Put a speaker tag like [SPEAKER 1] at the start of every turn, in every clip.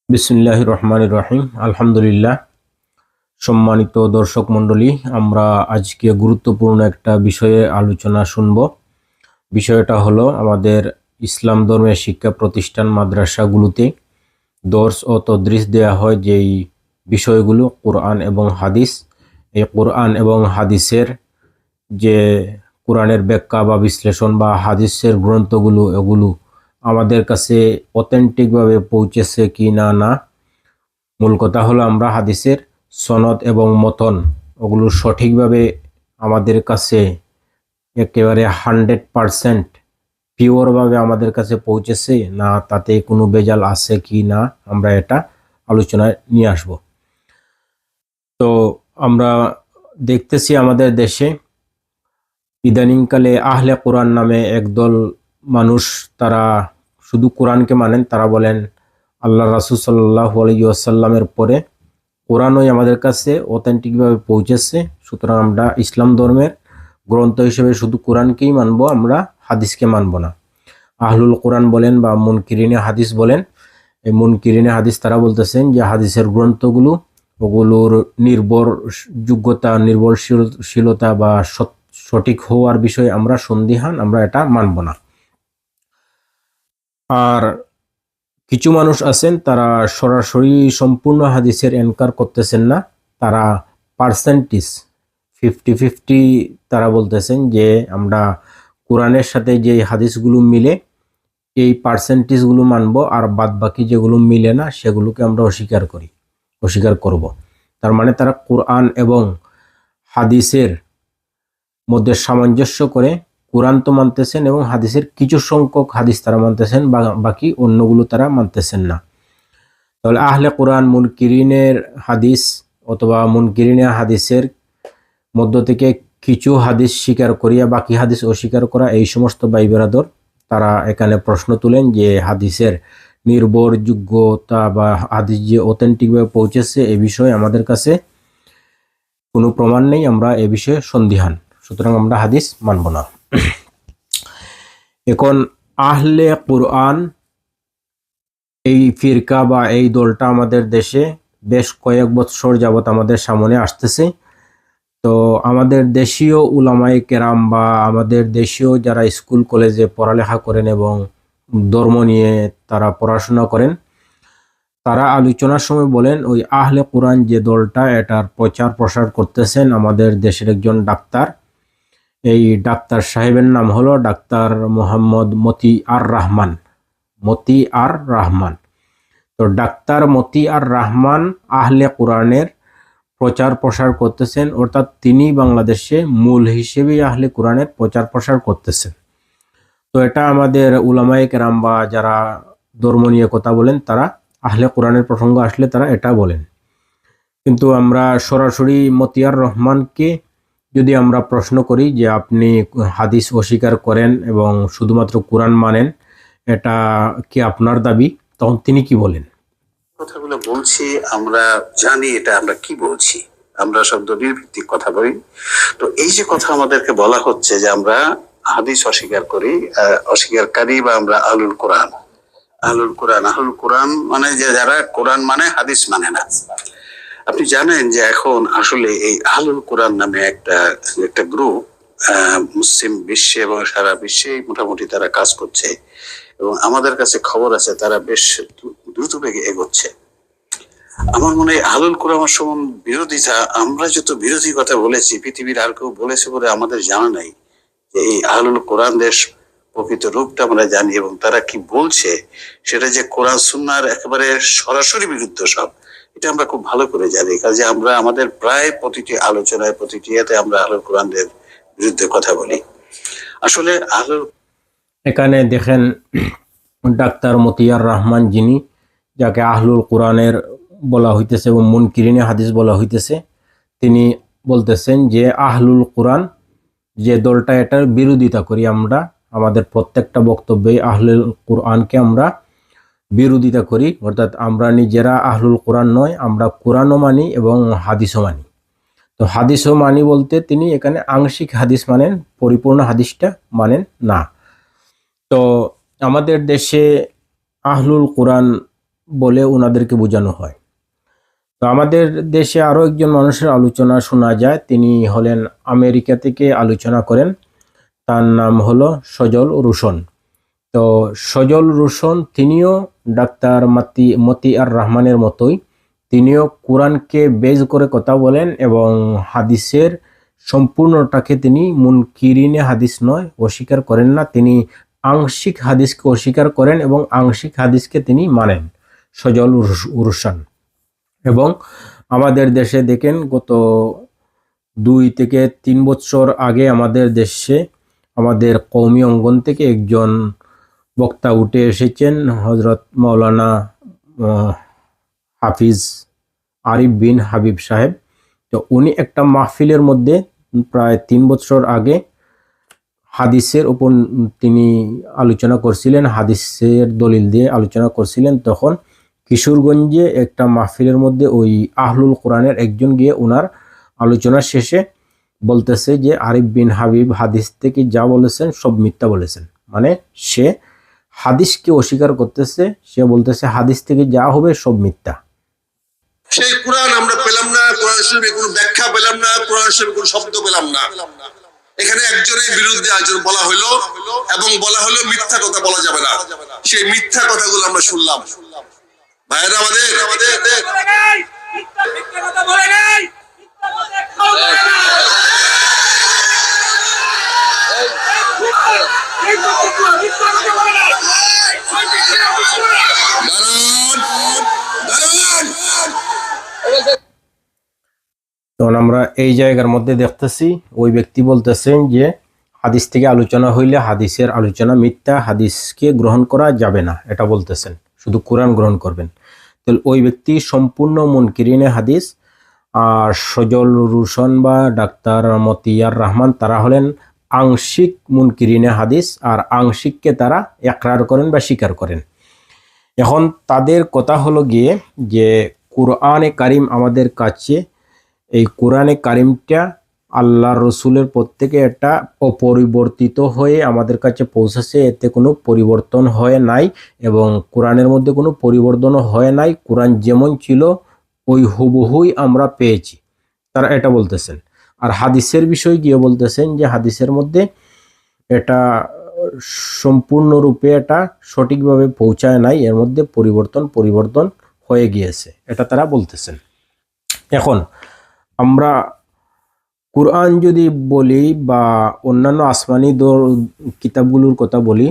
[SPEAKER 1] বিসমিল্লাহির রহমানির রহিম। আলহামদুলিল্লাহ। সম্মানিত দর্শক মণ্ডলী, আমরা আজকে গুরুত্বপূর্ণ একটা বিষয়ে আলোচনা শুনব। বিষয়টা হলো আমাদের ইসলাম ধর্মের শিক্ষা প্রতিষ্ঠান মাদ্রাসাগুলোতে দর্স ও তদরিস দেয়া হয় যেই বিষয়গুলো কোরআন এবং হাদিস। এই কোরআন এবং হাদিসের যে কোরআনের ব্যাখ্যা বা বিশ্লেষণ বা হাদিসের গ্রন্থগুলো, এগুলো আমাদের কাছে অথেন্টিকভাবে পৌঁছেছে কি না। মূল কথা হলো আমরা হাদিসের সনদ এবং মতন ওগুলো সঠিকভাবে আমাদের কাছে একেবারে 100% পিওরভাবে আমাদের কাছে পৌঁছেছে না, তাতে কোনো ভেজাল আছে কি না, আমরা এটা আলোচনায় নিয়ে আসব। তো আমরা দেখতেছি আমাদের দেশে ইদানিংকালে আহলে কোরআন নামে একদল মানুষ, তারা শুধু কোরআনকে মানেন। তারা বলেন আল্লাহ রাসূল সাল্লাল্লাহু আলাইহি ওয়াসাল্লামের পরে কোরআনই আমাদের কাছে অথেন্টিকভাবে পৌঁছেছে, সুতরাং আমরা ইসলাম ধর্মের গ্রন্থ হিসেবে শুধু কোরআনকেই মানব, আমরা হাদিসকে মানব না। আহলুল কোরআন বলেন বা মুনকিরিনে হাদিস বলেন, এই মুনকিরিনে হাদিস তারা বলতেছেন যে হাদিসের গ্রন্থগুলো ওগুলোর নির্ভরযোগ্যতা, নির্ভরশীলতা বা সঠিক হওয়ার বিষয়ে আমরা সন্দিহান, আমরা এটা মানব না। আর কিছু মানুষ আছেন তারা সরাসরি সম্পূর্ণ হাদিসের এনকার করতেছেন না, তারা পার্সেন্টেজ 50-50 তারা বলতেছেন যে আমরা কোরআনের সাথে যে হাদিসগুলো মিলে এই পার্সেন্টেজগুলো মানব, আর বাদ বাকি যেগুলো মিলে না সেগুলোকে আমরা অস্বীকার করব। তার মানে তারা কোরআন এবং হাদিসের মধ্যে সামঞ্জস্য করে কোরআন তো মানতেছেন এবং হাদিসের কিছু সংখ্যক হাদিস তারা মানতেছেন, বাকি অন্যগুলো তারা মানতেছেন না। তাহলে আহলে কোরআন মুনকিরিনের হাদিস অথবা মুনকিরিনে হাদিসের মধ্য থেকে কিছু হাদিস স্বীকার করিয়া বাকি হাদিস অস্বীকার করা, এই সমস্ত ভাই বেরাদর তারা এখানে প্রশ্ন তুলেন যে হাদিসের নির্ভরযোগ্যতা বা হাদিস যে অথেন্টিকভাবে পৌঁছেছে এ বিষয়ে আমাদের কাছে কোনো প্রমাণ নেই, আমরা এ বিষয়ে সন্দিহান, সুতরাং আমরা হাদিস মানব না। এখন আহলে কোরআন এই ফিরকা বা এই দলটা আমাদের দেশে বেশ কয়েক বছর যাবত আমাদের সামনে আসতেছে। তো আমাদের দেশীয় উলামায়ে কেরাম বা আমাদের দেশীয় যারা স্কুল কলেজে পড়ালেখা করেন এবং ধর্ম নিয়ে তারা পড়াশোনা করেন, তারা আলোচনার সময় বলেন ওই আহলে কোরআন যে দলটা, এটার প্রচার প্রসার করতেছেন আমাদের দেশের একজন ডাক্তার। এই ডাক্তার সাহেবের নাম হলো ডাক্তার মোহাম্মদ মতিউর রহমান। তো ডাক্তার মতিউর রহমান আহলে কোরআনের প্রচার প্রসার করতেছেন, অর্থাৎ তিনি বাংলাদেশে মূল হিসেবে আহলে কোরআনের প্রচার প্রসার করতেছেন। তো এটা আমাদের উলামায়ে কেরাম বা যারা ধর্ম নিয়ে কথা বলেন তারা আহলে কোরআনের প্রসঙ্গ আসলে তারা এটা বলেন। কিন্তু আমরা সরাসরি মতিউর রহমানকে যদি আমরা প্রশ্ন করি যে আপনি হাদিস অস্বীকার করেন এবং শুধুমাত্র কোরআন মানেন, এটা কি আপনার দাবি, তখন তিনি কি বলেন?
[SPEAKER 2] কথাগুলো বলছি, আমরা জানি এটা আমরা কি বলছি, আমরা সব দলিল ভিত্তিক কথা বলি। তো এই যে কথা আমাদেরকে বলা হচ্ছে যে আমরা হাদিস অস্বীকার করি, অস্বীকারী বা আমরা আহলুল কোরআন মানে যে যারা কোরআন মানে হাদিস মানে না। আপনি জানেন যে এখন আসলে এই আহলুল কোরআন নামে একটা গ্রুপ মুসলিম বিশ্বে এবং সারা বিশ্বে মোটামুটি তারা কাজ করছে এবং আমাদের কাছে খবর আছে তারা বেশ দ্রুত বেগে এগোচ্ছে। আমার মনে হয় আহলুল কোরআন বিরোধিতা, আমরা যত বিরোধী কথা বলেছি পৃথিবীর আর কেউ বলেছে বলে আমাদের জানা নাই যে এই আহলুল কোরআন দেশ প্রকৃত রূপটা আমরা জানি এবং তারা কি বলছে সেটা যে কোরআন সুন্নাহর একেবারে সরাসরি বিরুদ্ধ সব, এটা আমরা খুব ভালো করে জানি। কাজে আমরা আমাদের প্রায় প্রতিটি আলোচনায় প্রতিটি ইয়েতে আমরা আহলুল কোরআনদের বিরুদ্ধে কথা বলি। আসলে
[SPEAKER 1] এখানে দেখেন ডাক্তার মতিউর রহমান, যিনি যাকে আহলুল কোরআনের বলা হইতেছে এবং মুনকিরিনে হাদিস বলা হইতেছে, তিনি বলতেছেন যে আহলুল কোরআন যে দলটা, এটার বিরোধিতা করি আমরা। আমাদের প্রত্যেকটা বক্তব্যে আহলুল কোরআনকে আমরা বিরোধিতা করি, অর্থাৎ আমরা নিজেরা আহলুল কোরআন নয়, আমরা কোরআনও মানি এবং হাদিসও মানি। তো হাদিসও মানি বলতে তিনি এখানে আংশিক হাদিস মানেন, পরিপূর্ণ হাদিসটা মানেন না। তো আমাদের দেশে আহলুল কোরআন বলে ওনাদেরকে বোঝানো হয়। তো আমাদের দেশে আরও একজন মানুষের আলোচনা শোনা যায়, তিনি হলেন আমেরিকা থেকে আলোচনা করেন, তার নাম হলো সজল রোশন। তো সজল রোশন তিনিও ডাক্তার মতিয়ার রহমানের মতোই তিনিও কোরআনকে বেজ করে কথা বলেন এবং হাদিসের সম্পূর্ণটাকে তিনি মুনকিরিনে হাদিস নয় অস্বীকার করেন না, তিনি আংশিক হাদিসকে অস্বীকার করেন এবং আংশিক হাদিসকে তিনি মানেন, সজল রোশন। এবং আমাদের দেশে দেখেন গত 2 থেকে 3 বছর আগে আমাদের দেশে আমাদের কওমি অঙ্গন থেকে একজন বক্তা উঠে এসেছেন, হজরত মৌলানা হাফিজ আরিফ বিন হাবিব সাহেব। তো উনি একটা মাহফিলের মধ্যে প্রায় 3 বছর আগে হাদিসের উপর তিনি আলোচনা করছিলেন, হাদিসের দলিল দিয়ে আলোচনা করছিলেন। তখন কিশোরগঞ্জে একটা মাহফিলের মধ্যে ওই আহলুল কোরআনের একজন গিয়ে ওনার আলোচনা শেষে বলতেছে যে আরিফ বিন হাবিব হাদিস থেকে যা বলেছেন সব মিথ্যা বলেছেন। মানে সে হাদিসকে অস্বীকার করতেছে, সে বলতেছে হাদিস থেকে যা হবে সব মিথ্যা।
[SPEAKER 3] সেই কোরআন আমরা পেলাম না, কোরআন শরীফে কোনো ব্যাখ্যা পেলাম না, কোরআন শরীফে কোনো শব্দ পেলাম না। এখানে একজনের বিরুদ্ধে একজন বলা হলো এবং বলা হলো মিথ্যা কথা বলা যাবে না। সেই মিথ্যা কথাগুলো আমরা শুনলাম। ভাইয়েরা আমাদের
[SPEAKER 1] তখন আমরা এই জায়গার মধ্যে দেখতেছি ওই ব্যক্তি বলতেছেন যে হাদিস থেকে আলোচনা হইলে হাদিসের আলোচনা মিথ্যা, হাদিসকে গ্রহণ করা যাবে না, এটা বলতেছেন, শুধু কোরআন গ্রহণ করবেন। তো ওই ব্যক্তি সম্পূর্ণ মুনকিরিনে হাদিস। আর সজল রোশন বা ডাক্তার মতিয়ার রহমান তারা হলেন আংশিক মুনকিরিনে হাদিস, আর আংশিককে তারা একরার করেন বা স্বীকার করেন। এখন তাদের কথা হলো গিয়ে যে কোরআনে কারিম আমাদের কাছে, এই কোরআনে কারিমটা আল্লাহ রসুলের পর থেকে এটা অপরিবর্তিত হয়ে আমাদের কাছে পৌঁছেছে, এতে কোনো পরিবর্তন হয় নাই এবং কোরআনের মধ্যে কোনো পরিবর্তনও হয় নাই। কোরআন যেমন ছিল ওই হুবহুই আমরা পেয়েছি, তারা এটা বলতেছেন। আর হাদিসের বিষয় গিয়ে বলতেছেন যে হাদিসের মধ্যে এটা সম্পূর্ণরূপে এটা সঠিকভাবে পৌঁছায় নাই, এর মধ্যে পরিবর্তন হয়ে গিয়েছে, এটা তারা বলতেছেন। এখন আমরা কোরআন যদি বলি বা অন্যান্য আসমানি কিতাবগুলোর কথা বলি,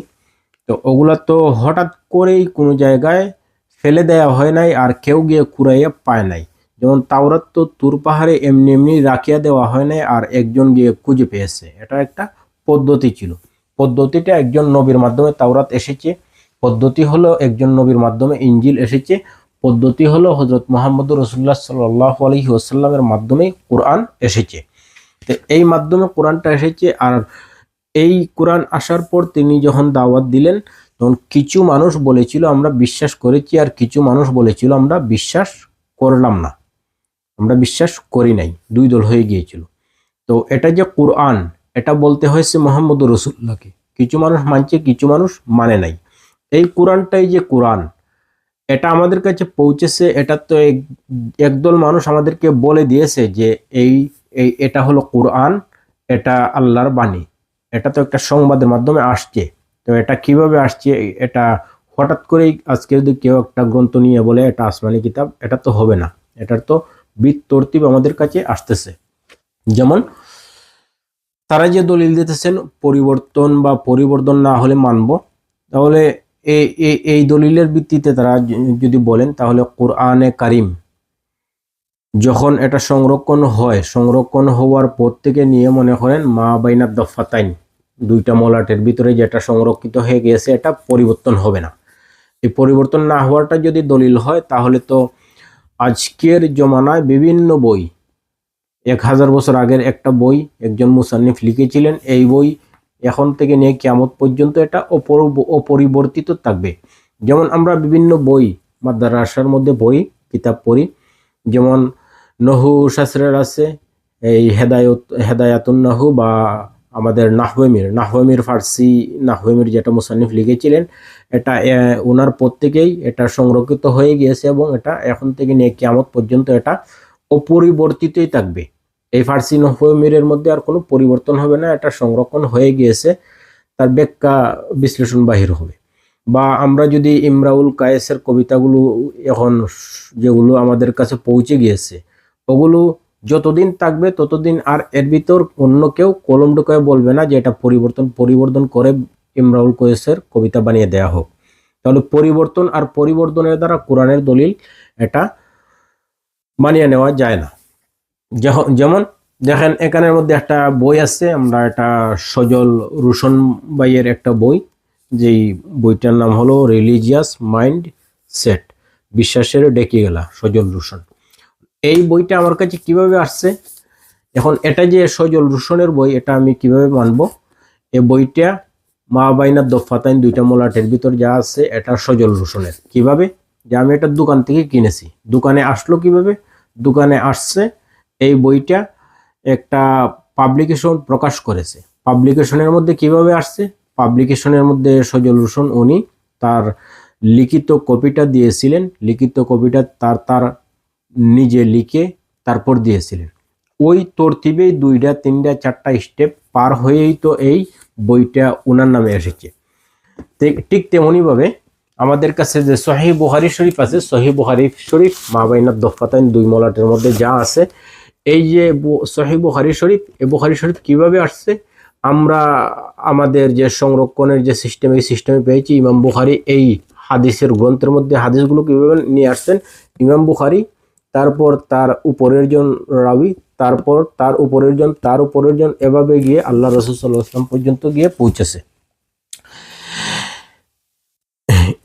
[SPEAKER 1] তো ওগুলা তো হঠাৎ করেই কোনো জায়গায় ফেলে দেওয়া হয় নাই আর কেউ গিয়ে কুড়াইয়া পায় নাই। যেমন তাওরাত তো তুর পাহাড়ে এমনি এমনি রাখিয়া দেওয়া হয় নাই আর একজন গিয়ে খুঁজে পেয়েছে, এটা একটা পদ্ধতি ছিল। পদ্ধতিটা একজন নবীর মাধ্যমে তাওরাত এসেছে, পদ্ধতি হলো একজন নবীর মাধ্যমে ইঞ্জিল এসেছে, পদ্ধতি হলো হজরত মুহাম্মদ রাসূলুল্লাহ সাল্লাল্লাহু আলাইহি ওয়াসাল্লামের মাধ্যমে কোরআন এসেছে। তো এই মাধ্যমে কোরআনটা এসেছে। আর এই কোরআন আসার পর তিনি যখন দাওয়াত দিলেন তখন কিছু মানুষ বলেছিল আমরা বিশ্বাস করেছি, আর কিছু মানুষ বলেছিল আমরা বিশ্বাস করলাম না, আমরা বিশ্বাস করি নাই, 2 দল হয়ে গিয়েছিল। তো এটা যে কোরআন, এটা বলতে হয়েছে মুহাম্মদ রাসূলুল্লাহকে, কিছু মানুষ মানছে কিছু মানুষ মানে নাই। এই কোরআনটাই যে কোরআন, এটা আমাদের কাছে পৌঁছেছে, এটা তো একদল মানুষ আমাদেরকে বলে দিয়েছে যে এটা হলো কোরআন, এটা আল্লাহর বাণী। এটা তো একটা সংবাদের মাধ্যমে আসছে। তো এটা কিভাবে আসছে, এটা হঠাৎ করেই আজকে যদি কেউ একটা গ্রন্থ নিয়ে বলে এটা আসমানি কিতাব, এটা তো হবে না, এটার তো বিতর্তিব আমাদের কাছে আসতেছে। যেমন তারা যে দলিল দিতেছেন পরিবর্তন না হলে মানব, তাহলে এই দলিলের ভিত্তিতে তারা যদি বলেন তাহলে কোরআনে কারিম যখন এটা সংরক্ষণ হওয়ার পর থেকে নিয়ে মনে করেন মা বাইনা দফাতাইন, 2টা মলাটের ভিতরে যেটা সংরক্ষিত হয়ে গেছে এটা পরিবর্তন হবে না। এই পরিবর্তন না হওয়াটা যদি দলিল হয় তাহলে তো আজকের জমানায় বিভিন্ন বই, 1000 বছর আগের একটা বই একজন মুসান্নিফ লিখেছিলেন, এই বই এখন থেকে নিয়ে কিয়ামত পর্যন্ত এটা অপরিবর্তিত থাকবে। যেমন আমরা বিভিন্ন বই মাদ্রাসার মধ্যে কিতাব পড়ি, যেমন নহু শাস্ত্রের আছে এই হেদায়াতুন নহু বা আমাদের নাহওয়ামির ফার্সি নাহওয়ামির যেটা মুসান্নিফ লিখেছিলেন, এটা ওনার পর থেকেই এটা সংরক্ষিত হয়ে গিয়েছে এবং এটা এখন থেকে নিয়ে কিয়ামত পর্যন্ত এটা অপরিবর্তিতই থাকবে। এই ফার্সি নাহওয়ামির মধ্যে আর কোনো পরিবর্তন হবে না, এটা সংরক্ষণ হয়ে গিয়েছে, তার ব্যাখ্যা বিশ্লেষণ বাহির হবে। বা আমরা যদি ইমরাউল কায়েসের কবিতাগুলো এখন যেগুলো আমাদের কাছে পৌঁছে গিয়েছে, ওগুলো যতদিন থাকবে ততদিন আর এর ভিতর অন্য কেউ কলম ঢুকায় বলবে না যে এটা পরিবর্তন করে ইমরাউল কায়েসের কবিতা বানিয়ে দেয়া হোক। তাহলে পরিবর্তন আর পরিবর্তনের দ্বারা কোরআনের দলিল এটা মানিয়ে নেওয়া যায় না। যেমন দেখেন এখানের মধ্যে একটা বই আছে, আমরা এটা সজল রোশন ভাইয়ের একটা বই, যেই বইটার নাম হলো রিলিজিয়াস মাইন্ড সেট, বিশ্বাসের ডেকে গেলা, সজল রোশন। এই বইটা আমার কাছে কিভাবে আসছে, এখন এটা যে সজল রোশনের বই, এটা আমি কিভাবে মানবো? এই বইটা মা বাইনার দফাতাইন দুইটা মলাটের ভিতর যা আছে এটা সজল রোশনের। কিভাবে? যে আমি এটা দোকান থেকে কিনেছি। দোকানে আসলো কিভাবে? দোকানে আসছে, এই বইটা একটা পাবলিকেশন প্রকাশ করেছে। পাবলিকেশনের মধ্যে কিভাবে আসছে? পাবলিকেশনের মধ্যে সজল রোশন উনি তার লিখিত কপিটা দিয়েছিলেন, লিখিত কপিটা তার নিজে লিখে তারপর দিয়েছিলেন। ওই তরতিবেই 2টা 3টা 4টা স্টেপ পার হয়েই তো এই বইটা ওনার নামে এসেছে। ঠিক তেমনিভাবে আমাদের কাছে যে সহিহ বুখারী শরীফ আছে, সহিহ বুখারী শরীফ মা বাইনাত দফাতাইন দুই মলাটের মধ্যে যা আছে, এই যে সহিহ বুখারী শরীফ, এই বুখারী শরীফ কিভাবে আসছে? আমরা আমাদের যে সংরক্ষণের যে সিস্টেম, এই সিস্টেমে পেয়েছি। ইমাম বুখারী এই হাদিসের গ্রন্থের মধ্যে হাদিসগুলো কিভাবে নিয়ে আসছেন? ইমাম বুখারী, তারপর তার উপরের জন রাবি, তারপর তার উপরের জন, এভাবে গিয়ে আল্লাহ রাসূল সাল্লাল্লাহু আলাইহি ওয়াসাল্লাম পর্যন্ত গিয়ে পৌঁছেছে,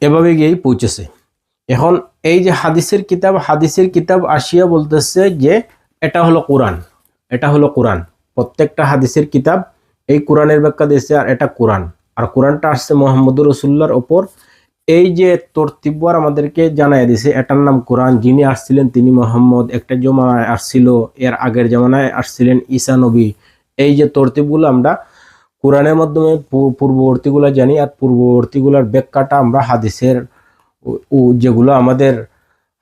[SPEAKER 1] এভাবে গিয়েই পৌঁছেছে। এখন এই যে হাদিসের কিতাব আসিয়া বলতেছে যে এটা হলো কোরআন, এটা হলো কোরআন। প্রত্যেকটা হাদিসের কিতাব এই কোরআনের ব্যাখ্যা দিয়েছে, আর এটা কোরআন, আর কোরআনটা আসছে মুহাম্মদুর রাসূলুল্লাহর ওপর। এই যে তরতিববার আমাদেরকে জানাই দিছে, এটার নাম কোরআন। যিনি আসছিলেন তিনি মুহাম্মদ, একটা জমানায় আসছিল, এর আগের জমানায় আসছিলেন ঈসা নবী। এই যে তরতিবগুলো আমরা কোরআনের মাধ্যমে পূর্ববর্তীগুলো জানি, আর পূর্ববর্তীগুলোর ব্যাখ্যাটা আমরা হাদিসের যেগুলো আমাদের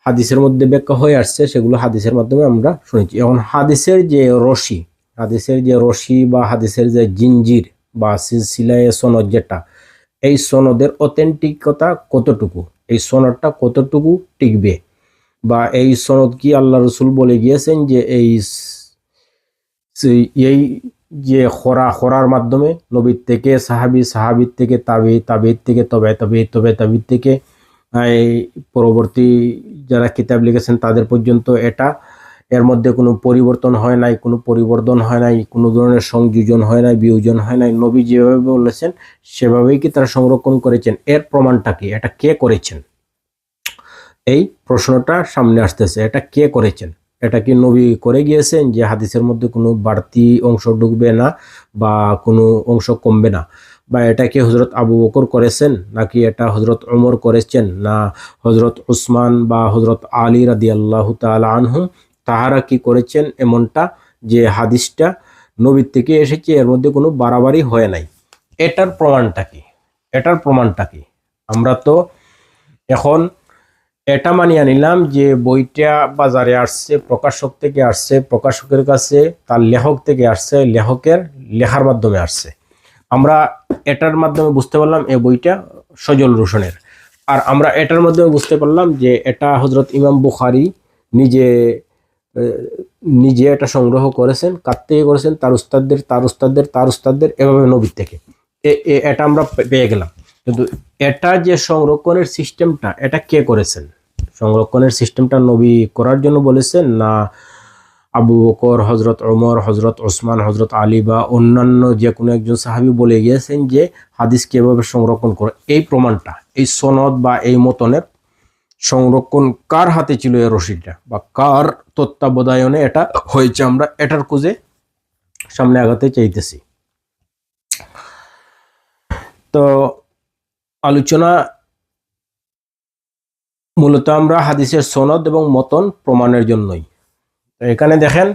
[SPEAKER 1] হাদিসের মধ্যে ব্যাখ্যা হয়ে আসছে সেগুলো হাদিসের মাধ্যমে আমরা শুনেছি। এখন হাদিসের যে রশি বা হাদিসের যে জিনজির বা সিলসিলায়ে সনদ, যেটা এই সনদের অথেন্টিকতা কতটুকু, এই সনদটা কতটুকু টিকবে, বা এই সনদ কি আল্লাহ রসুল বলে গিয়েছেন যে এই যে খরার মাধ্যমে নবীর থেকে সাহাবির থেকে তাবির থেকে তাবির থেকে এই পরবর্তী যারা কিতাব লিখেছেন তাদের পর্যন্ত, এটা এর মধ্যে কোনো পরিবর্তন হয় নাই, কোনো ধরনের সংযোজন হয় নাই, বিয়োজন হয় নাই। নবী যেভাবে বলেছেন সেভাবেই কি তারা সংরক্ষণ করেছেন? এর প্রমাণটা কি? এটা কে করেছেন? এই প্রশ্নটা সামনে আসতেছে, এটা কে করেছেন? এটা কি নবী করে গিয়েছেন যে হাদিসের মধ্যে কোনো বাড়তি অংশ ঢুকবে না বা কোনো অংশ কমবে না? বা এটা কি হজরত আবু বকর করেছেন, নাকি এটা হজরত ওমর করেছেন, না হজরত উসমান বা হজরত আলী রাদিয়াল্লাহু তাআলা আনহু তাহারা কি করেছেন? এমনটা যে হাদিসটা নবীর থেকে এসেছে, এর মধ্যে কোনো বাড়াবাড়ি হয় নাই। এটার প্রমাণটা কি? আমরা তো এখন এটা মানিয়ে নিলাম যে বইটা বাজারে আসছে, প্রকাশক থেকে আসছে, প্রকাশকের কাছে তার লেখক থেকে আসছে, লেখকের লেখার মাধ্যমে আসছে। আমরা এটার মাধ্যমে বুঝতে পারলাম এই বইটা সজল রোশনের। আর আমরা এটার মাধ্যমে বুঝতে পারলাম যে এটা হজরত ইমাম বুখারী নিজে এটা সংগ্রহ করেছেন। কার থেকে করেছেন? তার উস্তাদদের এভাবে নবীর থেকে। এটা আমরা পেয়ে গেলাম। কিন্তু এটা যে সংরক্ষণের সিস্টেমটা, এটা কে করেছেন? সংরক্ষণের সিস্টেমটা নবী করার জন্য বলেছেন, না আবু বকর, হজরত ওমর, হজরত ওসমান, হজরত আলী বা অন্যান্য যে কোনো একজন সাহাবী বলে গিয়েছেন যে হাদিস কিভাবে সংরক্ষণ করে? এই প্রমাণটা, এই সনদ বা এই মতনের সংরক্ষণ কার হাতে ছিল? এই রশিদটা বা কার তত্ত্বাবধায়নে এটা হয়েছে? আমরা এটার খুঁজে সামনে আগাতে চাইতেছি। তো আলোচনা মূলত আমরা হাদিসের সনদ এবং মতন প্রমাণের জন্যই। তো এখানে দেখেন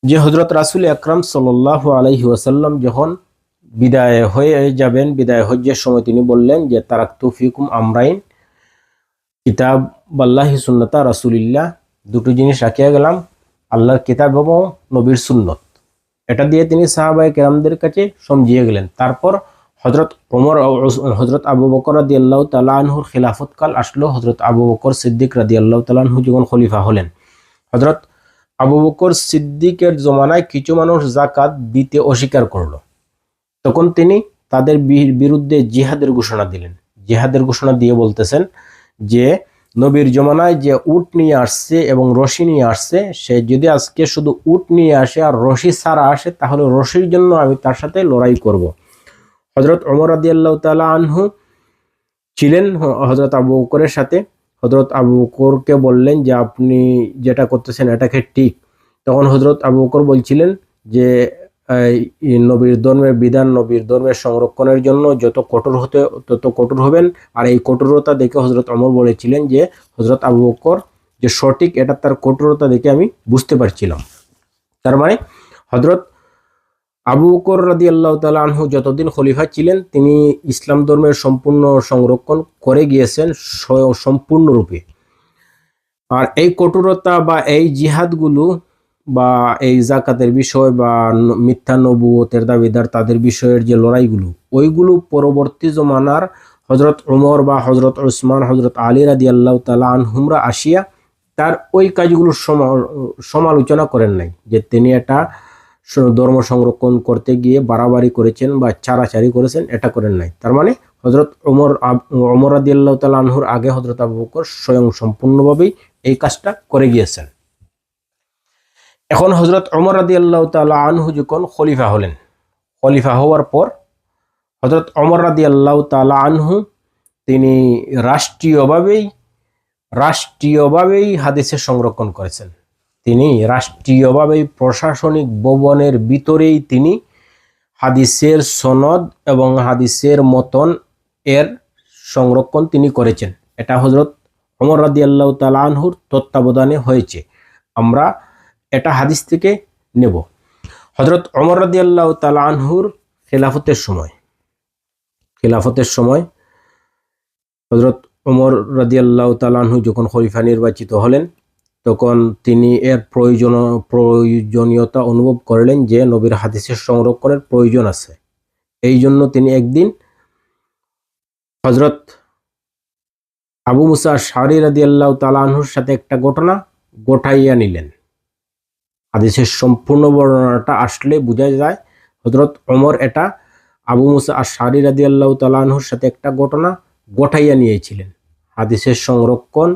[SPEAKER 1] যে হযরত রাসূল আকরাম সাল্লাল্লাহু আলাইহি ওয়াসাল্লাম যখন বিদায় হয়ে যাবেন, বিদায় হজ্জের সময় তিনি বললেন যে তারাকতু ফিকুম আমরাইন, কিতাব আল্লাহি সুন্নাতা রাসূলিল্লাহ, দুটো জিনিস রাখিয়া গেলাম, আল্লাহর কিতাব এবং নবীর সুন্নত। এটা দিয়ে তিনি সাহাবায়ে কেরামদের কাছে সমঝিয়ে গেলেন। তারপর হযরত আবু বকর রাদিয়াল্লাহু তাআলা আনহুর খিলাফত কাল আসলো। হযরত আবু বকর সিদ্দিক রাদিয়াল্লাহু তাআলা আনহু যখন খলিফা হলেন, হযরত আবু বকর সিদ্দিকের জমানায় কিছু মানুষ যাকাত দিতে অস্বীকার করলো। তখন তিনি তাদের বিরুদ্ধে জিহাদের ঘোষণা দিলেন। জিহাদের ঘোষণা দিয়ে বলতেছেন যে নবীর জমানায় যে উট নিয়ে আসছে এবং রশি নিয়ে আসছে, সে যদি আজকে শুধু উট নিয়ে আসে আর রশি ছাড়া আসে, তাহলে রশির জন্য আমি তার সাথে লড়াই করব। হযরত ওমর রাদিয়াল্লাহু তাআলা আনহু ছিলেন হযরত আবু বকরের সাথে। হযরত আবু বকরকে বললেন যে আপনি যেটা করতেছেন এটাকে ঠিক। তখন হযরত আবু বকর বলছিলেন যে নবীর ধর্মের বিধান, নবীর ধর্মের সংরক্ষণের জন্য যত কঠোর হতে তত কঠোর হবেন। আর এই কঠোরতা দেখে হযরত ওমর বলেছিলেন যে হযরত আবু বকর যে সঠিক, এটা তার কঠোরতা দেখে আমি বুঝতে পারছিলাম। তার মানে হযরত আবু বকর রাদিয়াল্লাহু তাআলা আনহু যতদিন খলিফা ছিলেন, তিনি ইসলাম ধর্মের সম্পূর্ণ সংরক্ষণ করে গিয়েছেন সম্পূর্ণরূপে। আর এই কঠোরতা বা এই জিহাদগুলো বা এই যাকাতের বিষয় বা মিথ্যা নবুয়তের দাবিদার তাদের বিষয়ের যে লড়াইগুলো, ওইগুলো পরবর্তী জমানার হযরত ওমর বা হযরত উসমান, হযরত আলী রাদিয়াল্লাহু তাআলা আনহুমরা আসিয়া তার ওই কাজগুলোর সমালোচনা করেন নাই, যে তিনি এটা ধর্ম সংরক্ষণ করতে গিয়ে বাড়াবাড়ি করেছেন বা চারাচারি করেছেন, এটা করেন নাই। তার মানে হযরত ওমর রাদিয়াল্লাহু তাআলা আনহুর আগে হযরত আবু বকর স্বয়ং সম্পূর্ণভাবেই এই কাজটা করে গিয়েছেন। এখন হযরত ওমর রাদিয়াল্লাহু তাআলা আনহু যখন খলিফা হলেন, খলিফা হওয়ার পর হযরত ওমর রাদিয়াল্লাহু তাআলা আনহু তিনি রাষ্ট্রীয়ভাবেই হাদিসের সংরক্ষণ করেছেন। তিনি রাষ্ট্রীয়ভাবেই প্রশাসনিক ভবনের ভিতরেই তিনি হাদিসের সনদ এবং হাদিসের মতন এর সংরক্ষণ তিনি করেছেন। এটা হযরত ওমর রাদিয়াল্লাহু তাআলা আনহুর তত্ত্বাবধানে হয়েছে। আমরা এটা হাদিস থেকে নেব। হযরত ওমর রাদিয়াল্লাহু তাআলা আনহুর খেলাফতের সময় হযরত ওমর রাদিয়াল্লাহু তাআলা আনহু যখন খলিফা নির্বাচিত হলেন, তখন তিনি এর প্রয়োজনীয়তা অনুভব করলেন যে নবীর হাদিসের সংরক্ষণের প্রয়োজন আছে। এই জন্য তিনি একদিন হযরত আবু মুসা আশআরী রাদিয়াল্লাহু তাআলা আনহুর সাথে একটা ঘটনা গোটাইয়া নিলেন। হাদিসের সম্পূর্ণ বর্ণনাটা আসলে বোঝা যায় হযরত ওমর এটা আবু মুসা আশআরী রাদিয়াল্লাহু তাআলা আনহুর সাথে একটা ঘটনা গোটাইয়া নিয়েছিলেন। হাদিসের সংরক্ষণ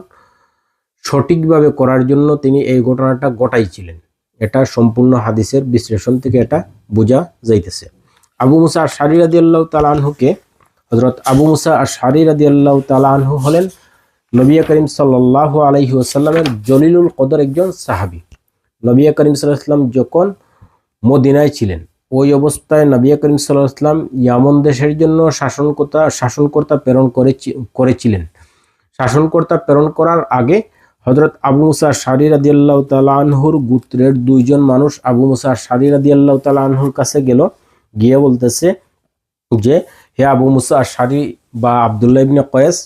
[SPEAKER 1] সঠিকভাবে করার জন্য তিনি এই ঘটনাটা গোটাইছিলেন। এটা সম্পূর্ণ হাদিসের বিশ্লেষণ থেকে এটা বোঝা যাইতেছে। আবু মুসা আশআরী রাদিয়াল্লাহু তাআলা আনহুকে হযরত আবু মুসা আশআরী রাদিয়াল্লাহু তাআলা আনহু হলেন নবী করিম সাল্লাল্লাহু আলাইহি ওয়াসাল্লামের জলিলুল কদর একজন সাহাবী। নবী করিম সাল্লাল্লাহু আলাইহি ওয়াসাল্লাম যখন মদিনায় ছিলেন, ওই অবস্থায় নবী করিম সাল্লাল্লাহু আলাইহি ওয়াসাল্লাম ইয়ামন দেশের জন্য শাসনকর্তা প্রেরণ করেছিলেন। শাসনকর্তা প্রেরণ করার আগে হযরত আবু মুসা আশআরী রাদিয়াল্লাহু তাআলা আনহুর গোত্রের দুইজন মানুষ আবু মুসা আশআরী রাদিয়াল্লাহু তাআলা আনহুর কাছে গিয়ে বলতেছে যে হে আবু মুসা আশআরী বা আব্দুল্লাহ ইবনে কয়েস,